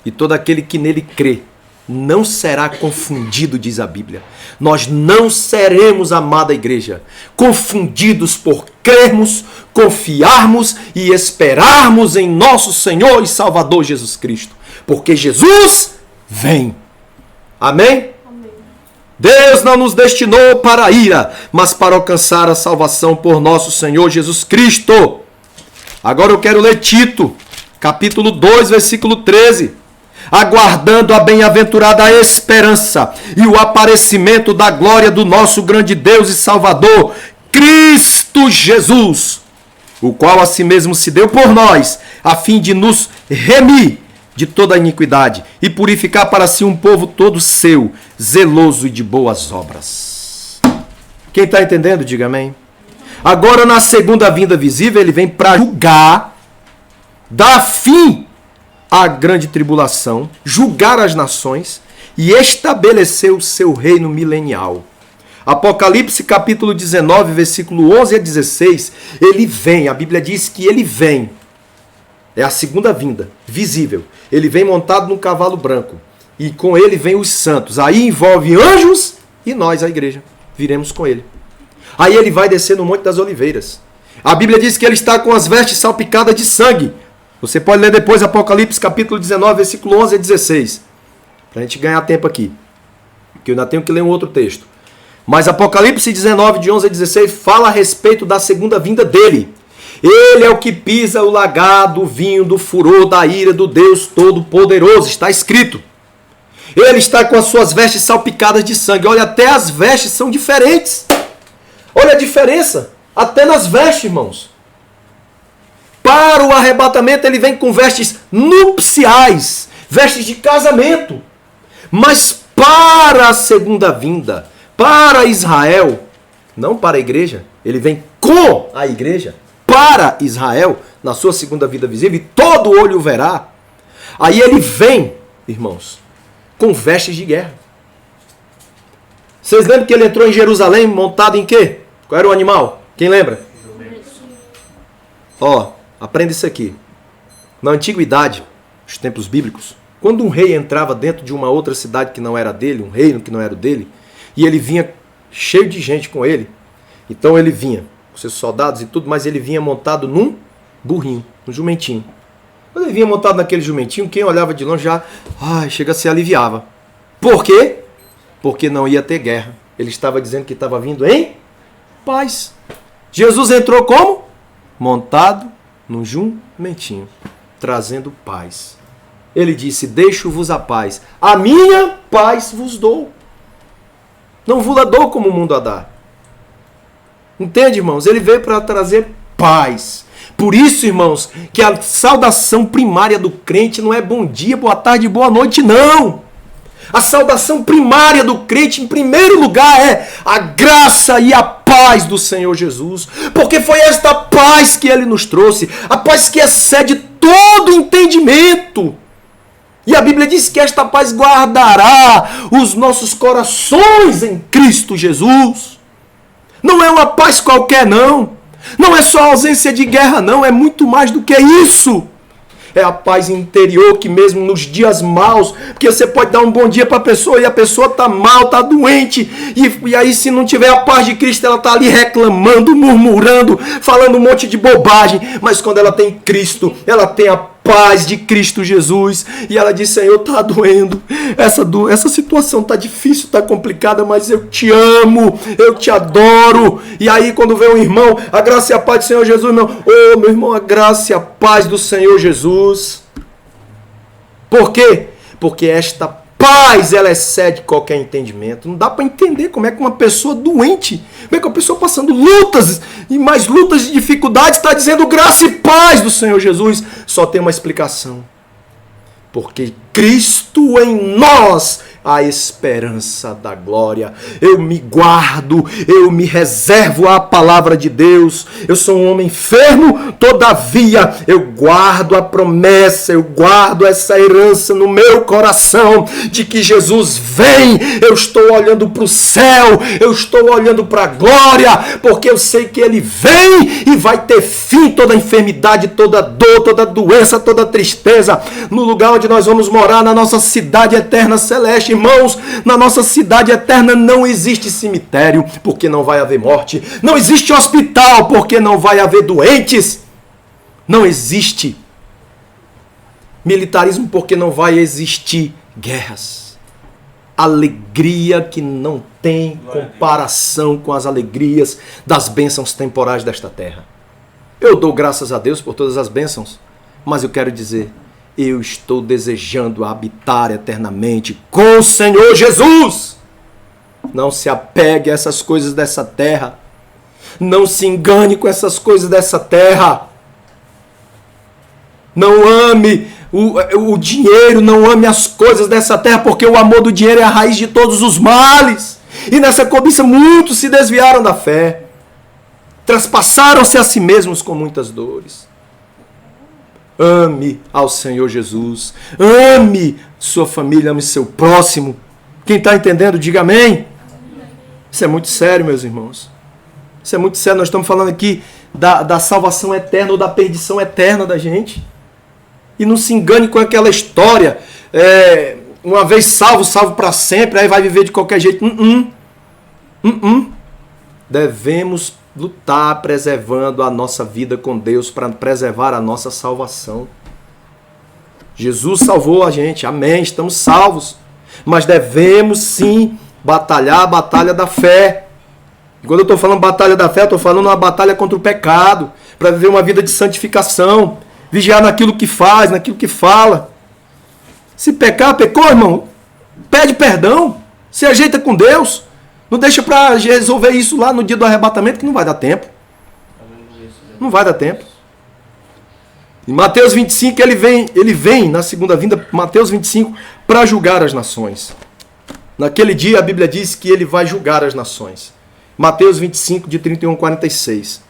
A: E todo aquele que nele crê não será confundido, diz a Bíblia. Nós não seremos, amada igreja, confundidos por crermos, confiarmos e esperarmos em nosso Senhor e Salvador Jesus Cristo. Porque Jesus vem. Amém? Amém. Deus não nos destinou para a ira, mas para alcançar a salvação por nosso Senhor Jesus Cristo. Agora eu quero ler Tito, capítulo 2, versículo 13. Aguardando a bem-aventurada esperança e o aparecimento da glória do nosso grande Deus e Salvador, Cristo Jesus, o qual a si mesmo se deu por nós, a fim de nos remir de toda a iniquidade e purificar para si um povo todo seu, zeloso e de boas obras. Quem está entendendo, diga amém. Agora, na segunda vinda visível, ele vem para julgar, dar fim à grande tribulação, julgar as nações e estabelecer o seu reino milenial. Apocalipse capítulo 19, versículo 11 a 16, ele vem, a Bíblia diz que ele vem. É a segunda vinda, visível. Ele vem montado num cavalo branco. E com ele vem os santos. Aí envolve anjos e nós, a igreja, viremos com ele. Aí ele vai descer no Monte das Oliveiras. A Bíblia diz que ele está com as vestes salpicadas de sangue. Você pode ler depois Apocalipse capítulo 19, versículo 11 a 16. Para a gente ganhar tempo aqui. Que eu ainda tenho que ler um outro texto. Mas Apocalipse 19, de 11 a 16, fala a respeito da segunda vinda dele. Ele é o que pisa o lagar do vinho, do furor, da ira do Deus Todo-Poderoso. Está escrito. Ele está com as suas vestes salpicadas de sangue. Olha, até as vestes são diferentes. Olha a diferença. Até nas vestes, irmãos. Para o arrebatamento, ele vem com vestes nupciais. Vestes de casamento. Mas para a segunda vinda, para Israel, não para a igreja, ele vem com a igreja, para Israel, na sua segunda vida visível, e todo olho o verá. Aí ele vem, irmãos, com vestes de guerra. Vocês lembram que ele entrou em Jerusalém montado em quê? Qual era o animal? Quem lembra? Ó, aprenda isso aqui. Na antiguidade, os tempos bíblicos, quando um rei entrava dentro de uma outra cidade que não era dele, um reino que não era dele, e ele vinha cheio de gente com ele, então ele vinha com seus soldados e tudo, mas ele vinha montado num burrinho, num jumentinho. Quando ele vinha montado naquele jumentinho, quem olhava de longe já, chega a se aliviava. Por quê? Porque não ia ter guerra. Ele estava dizendo que estava vindo em paz. Jesus entrou como? Montado num jumentinho, trazendo paz. Ele disse, deixo-vos a paz. A minha paz vos dou. Não vos dou como o mundo a dá. Entende, irmãos? Ele veio para trazer paz. Por isso, irmãos, que a saudação primária do crente não é bom dia, boa tarde, boa noite, não. A saudação primária do crente, em primeiro lugar, é a graça e a paz do Senhor Jesus. Porque foi esta paz que Ele nos trouxe. A paz que excede todo entendimento. E a Bíblia diz que esta paz guardará os nossos corações em Cristo Jesus. Não é uma paz qualquer, não. Não é só ausência de guerra, não. É muito mais do que isso. É a paz interior que mesmo nos dias maus, porque você pode dar um bom dia para a pessoa e a pessoa está mal, está doente, e aí se não tiver a paz de Cristo, ela está ali reclamando, murmurando, falando um monte de bobagem, mas quando ela tem Cristo, ela tem a paz de Cristo Jesus, e ela diz, Senhor, está doendo, essa situação está difícil, está complicada, mas eu te amo, eu te adoro. E aí quando vem um irmão, a graça e a paz do Senhor Jesus, meu irmão, a graça e a paz do Senhor Jesus. Por quê? Porque esta paz, ela excede qualquer entendimento. Não dá para entender como é que uma pessoa doente, como é que uma pessoa passando lutas e mais lutas e dificuldades está dizendo graça e paz do Senhor Jesus. Só tem uma explicação. Porque Cristo em nós a esperança da glória. Eu me guardo, eu me reservo à palavra de Deus. Eu sou um homem enfermo, todavia eu guardo a promessa, eu guardo essa herança no meu coração de que Jesus vem. Eu estou olhando para o céu, eu estou olhando para a glória, porque eu sei que Ele vem e vai ter fim toda enfermidade, toda dor, toda doença, toda tristeza, no lugar onde nós vamos morar, na nossa cidade eterna celeste. Irmãos, na nossa cidade eterna não existe cemitério, porque não vai haver morte. Não existe hospital, porque não vai haver doentes. Não existe militarismo, porque não vai existir guerras. Alegria que não tem comparação com as alegrias das bênçãos temporais desta terra. Eu dou graças a Deus por todas as bênçãos, mas eu quero dizer, eu estou desejando habitar eternamente com o Senhor Jesus. Não se apegue a essas coisas dessa terra. Não se engane com essas coisas dessa terra. Não ame o dinheiro, não ame as coisas dessa terra, porque o amor do dinheiro é a raiz de todos os males. E nessa cobiça muitos se desviaram da fé. Traspassaram-se a si mesmos com muitas dores. Ame ao Senhor Jesus. Ame sua família, ame seu próximo. Quem está entendendo, diga amém. Isso é muito sério, meus irmãos. Isso é muito sério. Nós estamos falando aqui da salvação eterna ou da perdição eterna da gente. E não se engane com aquela história. uma vez salvo, salvo para sempre, aí vai viver de qualquer jeito. Devemos lutar preservando a nossa vida com Deus para preservar a nossa salvação. Jesus salvou a gente, amém, estamos salvos. Mas devemos sim batalhar a batalha da fé. E quando eu estou falando batalha da fé, eu estou falando uma batalha contra o pecado, para viver uma vida de santificação, vigiar naquilo que faz, naquilo que fala. Se pecar, pecou, irmão, pede perdão, se ajeita com Deus. Não deixa para resolver isso lá no dia do arrebatamento, que não vai dar tempo. Não vai dar tempo. Em Mateus 25, ele vem na segunda vinda, Mateus 25, para julgar as nações. Naquele dia a Bíblia diz que ele vai julgar as nações. Mateus 25, de 31 a 46.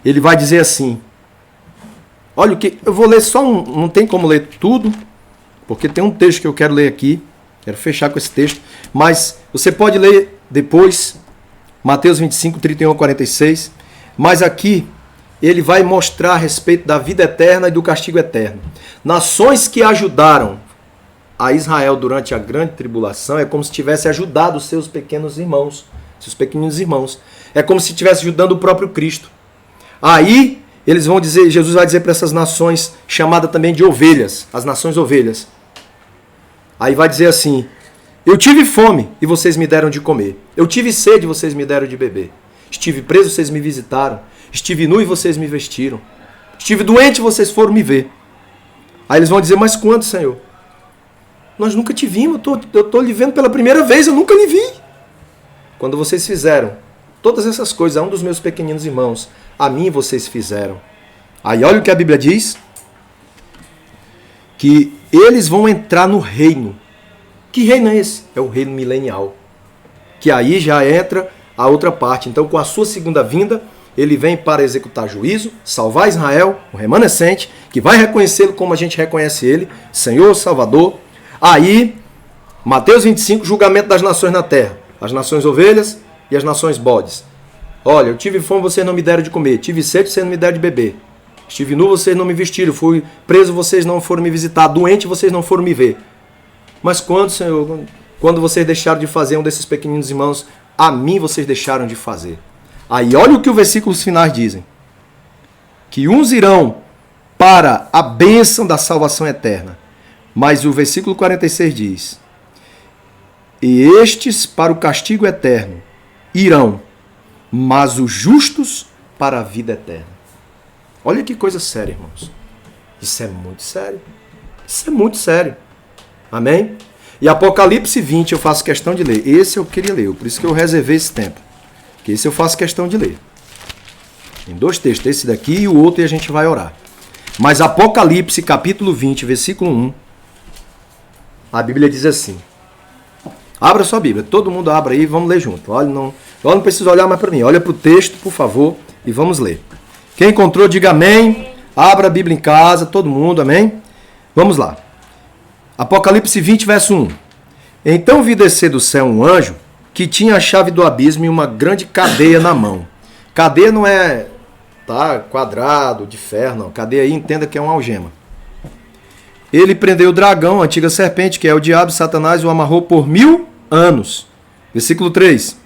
A: Ele vai dizer assim, olha o que, eu vou ler só não tem como ler tudo, porque tem um texto que eu quero ler aqui, quero fechar com esse texto, mas você pode ler depois, Mateus 25, 31 a 46, mas aqui ele vai mostrar a respeito da vida eterna e do castigo eterno. Nações que ajudaram a Israel durante a grande tribulação é como se tivesse ajudado os seus pequenos irmãos. Seus pequenos irmãos. É como se estivesse ajudando o próprio Cristo. Aí eles vão dizer, Jesus vai dizer para essas nações, chamada também de ovelhas, as nações ovelhas. Aí vai dizer assim, eu tive fome e vocês me deram de comer. Eu tive sede e vocês me deram de beber. Estive preso, vocês me visitaram. Estive nu e vocês me vestiram. Estive doente e vocês foram me ver. Aí eles vão dizer, mas quando, Senhor? Nós nunca te vimos, eu estou lhe vendo pela primeira vez, eu nunca lhe vi. Quando vocês fizeram todas essas coisas a um dos meus pequeninos irmãos, a mim vocês fizeram. Aí olha o que a Bíblia diz. Que eles vão entrar no reino. Que reino é esse? É o reino milenial. Que aí já entra a outra parte. Então com a sua segunda vinda, ele vem para executar juízo, salvar Israel, o remanescente, que vai reconhecê-lo como a gente reconhece ele, Senhor, Salvador. Aí, Mateus 25, julgamento das nações na terra. As nações ovelhas e as nações bodes. Olha, eu tive fome, vocês não me deram de comer. Tive sede, vocês não me deram de beber. Estive nu, vocês não me vestiram. Fui preso, vocês não foram me visitar. Doente, vocês não foram me ver. Mas quando, Senhor, quando vocês deixaram de fazer um desses pequeninos irmãos, a mim vocês deixaram de fazer. Aí olha o que os versículos finais dizem. Que uns irão para a bênção da salvação eterna. Mas o versículo 46 diz, e estes para o castigo eterno irão, mas os justos para a vida eterna. Olha que coisa séria, irmãos. Isso é muito sério. Isso é muito sério. Amém? E Apocalipse 20 eu faço questão de ler. Esse eu queria ler, por isso que eu reservei esse tempo. Que esse eu faço questão de ler. Tem dois textos, esse daqui e o outro, e a gente vai orar. Mas Apocalipse capítulo 20, versículo 1, a Bíblia diz assim. Abra sua Bíblia, todo mundo abra aí, vamos ler junto. Olha, não precisa olhar mais para mim, olha para o texto, por favor, e vamos ler. Quem encontrou, diga amém. Abra a Bíblia em casa, todo mundo, amém? Vamos lá. Apocalipse 20, verso 1. Então vi descer do céu um anjo que tinha a chave do abismo e uma grande cadeia na mão. Cadeia não é quadrado, de ferro, não. Cadeia aí, entenda que é uma algema. Ele prendeu o dragão, a antiga serpente, que é o diabo, Satanás, e o amarrou por 1000 anos. Versículo 3.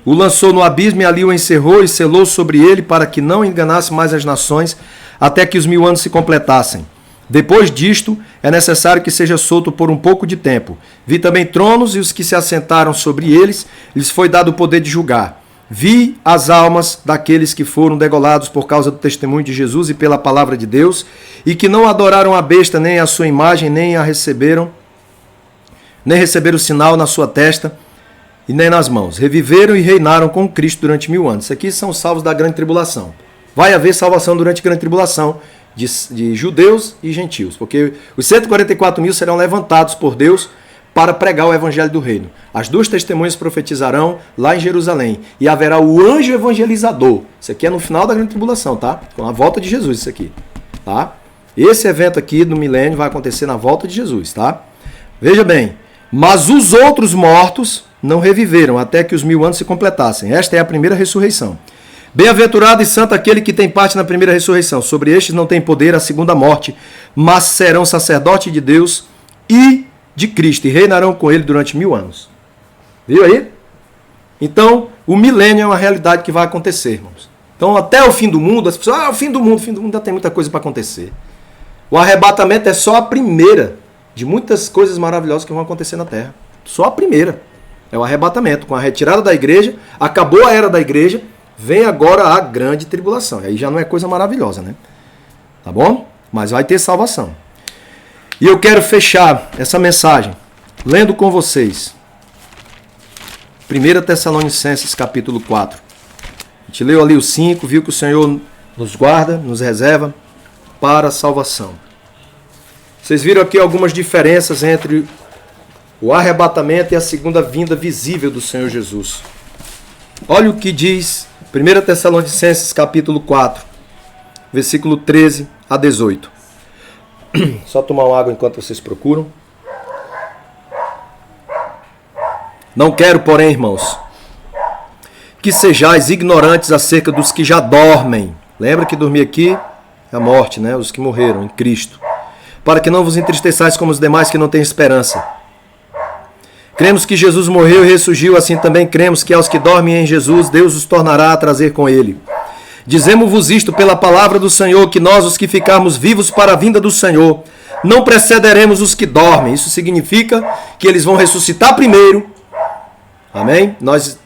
A: O lançou no abismo e ali o encerrou e selou sobre ele para que não enganasse mais as nações até que os 1000 anos se completassem. Depois disto, é necessário que seja solto por um pouco de tempo. Vi também tronos e os que se assentaram sobre eles, lhes foi dado o poder de julgar. Vi as almas daqueles que foram degolados por causa do testemunho de Jesus e pela palavra de Deus, e que não adoraram a besta, nem a sua imagem, nem receberam o sinal na sua testa e nem nas mãos. Reviveram e reinaram com Cristo durante 1000 anos. Isso aqui são os salvos da grande tribulação. Vai haver salvação durante a grande tribulação de judeus e gentios, porque os 144 mil serão levantados por Deus para pregar o evangelho do reino. As duas testemunhas profetizarão lá em Jerusalém, e haverá o anjo evangelizador. Isso aqui é no final da grande tribulação, tá? Com a volta de Jesus, isso aqui, tá? Esse evento aqui do milênio vai acontecer na volta de Jesus, tá? Veja bem, mas os outros mortos não reviveram até que os 1000 anos se completassem. Esta é a primeira ressurreição. Bem-aventurado e santo aquele que tem parte na primeira ressurreição. Sobre estes não tem poder a segunda morte, mas serão sacerdotes de Deus e de Cristo e reinarão com ele durante 1000 anos. Viu aí? Então, o milênio é uma realidade que vai acontecer, irmãos. Então, até o fim do mundo, as pessoas, o fim do mundo ainda tem muita coisa para acontecer. O arrebatamento é só a primeira de muitas coisas maravilhosas que vão acontecer na Terra. Só a primeira. É o arrebatamento. Com a retirada da igreja, acabou a era da igreja, vem agora a grande tribulação. Aí já não é coisa maravilhosa, né? Tá bom? Mas vai ter salvação. E eu quero fechar essa mensagem lendo com vocês 1 Tessalonicenses capítulo 4. A gente leu ali o 5, viu que o Senhor nos guarda, nos reserva para a salvação. Vocês viram aqui algumas diferenças entre o arrebatamento e a segunda vinda visível do Senhor Jesus. Olha o que diz 1 Tessalonicenses capítulo 4, versículo 13 a 18. Só tomar uma água enquanto vocês procuram. Não quero, porém, irmãos, que sejais ignorantes acerca dos que já dormem. Lembra que dormir aqui é a morte, né? Os que morreram em Cristo. Para que não vos entristeçais como os demais que não têm esperança. Cremos que Jesus morreu e ressurgiu, assim também cremos que aos que dormem em Jesus, Deus os tornará a trazer com ele. Dizemos-vos isto pela palavra do Senhor, que nós, os que ficarmos vivos para a vinda do Senhor, não precederemos os que dormem. Isso significa que eles vão ressuscitar primeiro. Amém?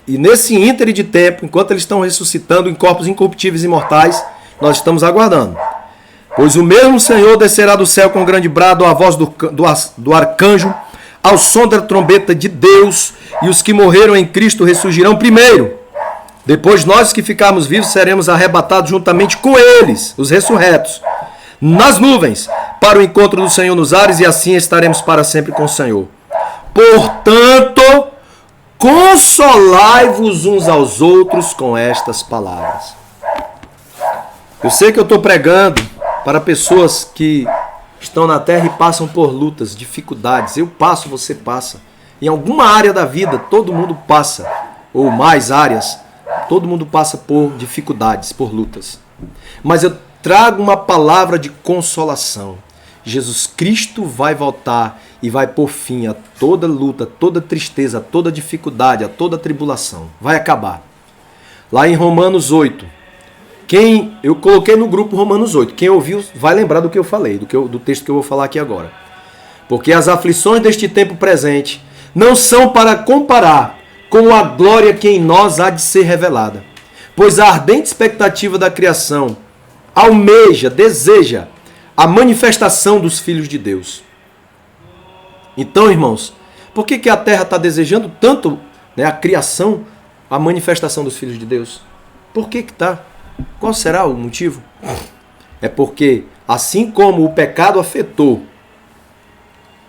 A: E nesse íntere de tempo, enquanto eles estão ressuscitando em corpos incorruptíveis e imortais, nós estamos aguardando. Pois o mesmo Senhor descerá do céu com um grande brado, a voz do arcanjo, ao som da trombeta de Deus, e os que morreram em Cristo ressurgirão primeiro. Depois nós que ficarmos vivos seremos arrebatados juntamente com eles, os ressurretos, nas nuvens, para o encontro do Senhor nos ares, e assim estaremos para sempre com o Senhor. Portanto, consolai-vos uns aos outros com estas palavras. Eu sei que eu estou pregando para pessoas que estão na terra e passam por lutas, dificuldades. Eu passo, você passa. Em alguma área da vida, todo mundo passa, ou mais áreas, todo mundo passa por dificuldades, por lutas. Mas eu trago uma palavra de consolação. Jesus Cristo vai voltar e vai pôr fim a toda luta, toda tristeza, a toda dificuldade, a toda tribulação. Vai acabar. Lá em Romanos 8. Eu coloquei no grupo Romanos 8. Quem ouviu vai lembrar do que eu falei, do texto que eu vou falar aqui agora. Porque as aflições deste tempo presente não são para comparar com a glória que em nós há de ser revelada. Pois a ardente expectativa da criação almeja, deseja a manifestação dos filhos de Deus. Então, irmãos, por que a terra está desejando tanto, né, a criação, a manifestação dos filhos de Deus? Por que está? Qual será o motivo? É porque, assim como o pecado afetou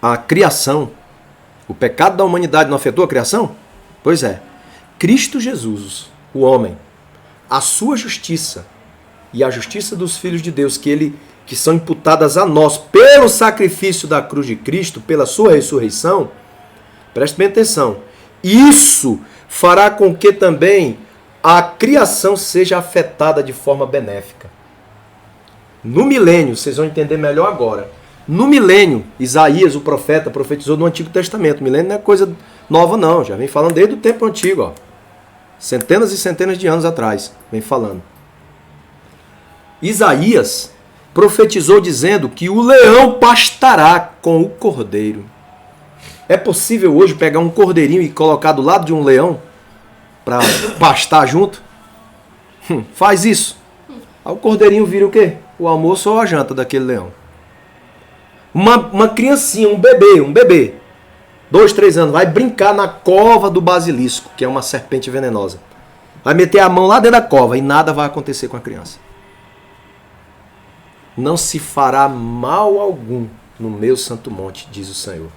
A: a criação, o pecado da humanidade não afetou a criação? Pois é, Cristo Jesus, o homem, a sua justiça e a justiça dos filhos de Deus, que são imputadas a nós pelo sacrifício da cruz de Cristo, pela sua ressurreição, preste bem atenção, isso fará com que também a criação seja afetada de forma benéfica. No milênio, vocês vão entender melhor agora, no milênio, Isaías, o profeta, profetizou no Antigo Testamento. O milênio não é coisa nova não, já vem falando desde o tempo antigo, ó. Centenas e centenas de anos atrás, vem falando. Isaías profetizou dizendo que o leão pastará com o cordeiro. É possível hoje pegar um cordeirinho e colocar do lado de um leão para pastar junto? Faz isso. Aí o cordeirinho vira o quê? O almoço ou a janta daquele leão. Uma criancinha, um bebê, 2, 3 anos, vai brincar na cova do basilisco, que é uma serpente venenosa. Vai meter a mão lá dentro da cova e nada vai acontecer com a criança. Não se fará mal algum no meu santo monte, diz o Senhor.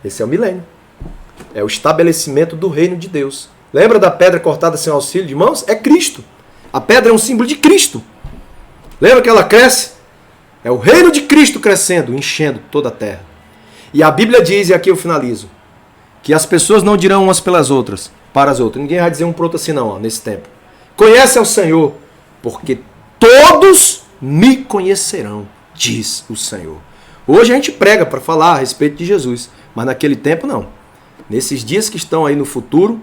A: Esse é o milênio. É o estabelecimento do reino de Deus. Lembra da pedra cortada sem auxílio de mãos? É Cristo. A pedra é um símbolo de Cristo. Lembra que ela cresce? É o reino de Cristo crescendo, enchendo toda a terra. E a Bíblia diz, e aqui eu finalizo, que as pessoas não dirão umas pelas outras, para as outras. Ninguém vai dizer um pro outro assim não, ó, nesse tempo. Conhece ao Senhor, porque todos me conhecerão, diz o Senhor. Hoje a gente prega para falar a respeito de Jesus, mas naquele tempo não. Nesses dias que estão aí no futuro,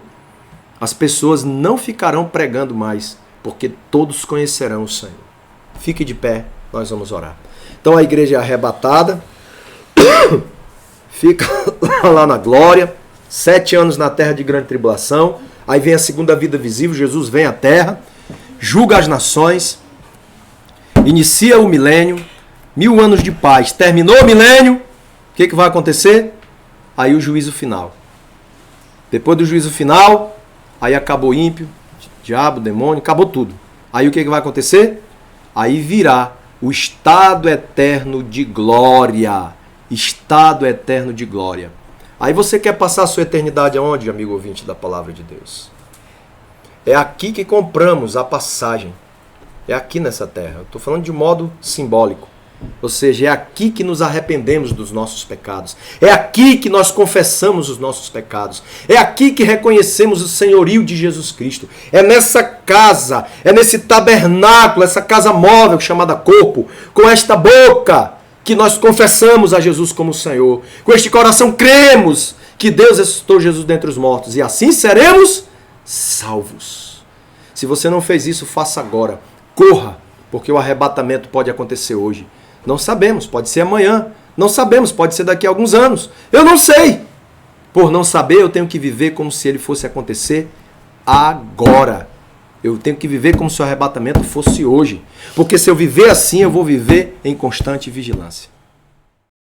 A: as pessoas não ficarão pregando mais, porque todos conhecerão o Senhor. Fique de pé, nós vamos orar. Então a igreja é arrebatada, fica lá na glória, 7 anos na terra de grande tribulação, aí vem a segunda vida visível, Jesus vem à terra, julga as nações, inicia o milênio, 1000 anos de paz, terminou o milênio, o que vai acontecer? Aí o juízo final. Depois do juízo final, aí acabou o ímpio, diabo, demônio, acabou tudo. Aí o que vai acontecer? Aí virá o estado eterno de glória. Estado eterno de glória. Aí você quer passar a sua eternidade aonde, amigo ouvinte da palavra de Deus? É aqui que compramos a passagem. É aqui nessa terra. Eu estou falando de modo simbólico. Ou seja, é aqui que nos arrependemos dos nossos pecados. É aqui que nós confessamos os nossos pecados. É aqui que reconhecemos o senhorio de Jesus Cristo. É nessa casa, é nesse tabernáculo, essa casa móvel chamada corpo, com esta boca que nós confessamos a Jesus como Senhor. Com este coração cremos que Deus ressuscitou Jesus dentre os mortos. E assim seremos salvos. Se você não fez isso, faça agora. Corra, porque o arrebatamento pode acontecer hoje. Não sabemos, pode ser amanhã. Não sabemos, pode ser daqui a alguns anos. Eu não sei. Por não saber, eu tenho que viver como se ele fosse acontecer agora. Eu tenho que viver como se o arrebatamento fosse hoje. Porque se eu viver assim, eu vou viver em constante vigilância.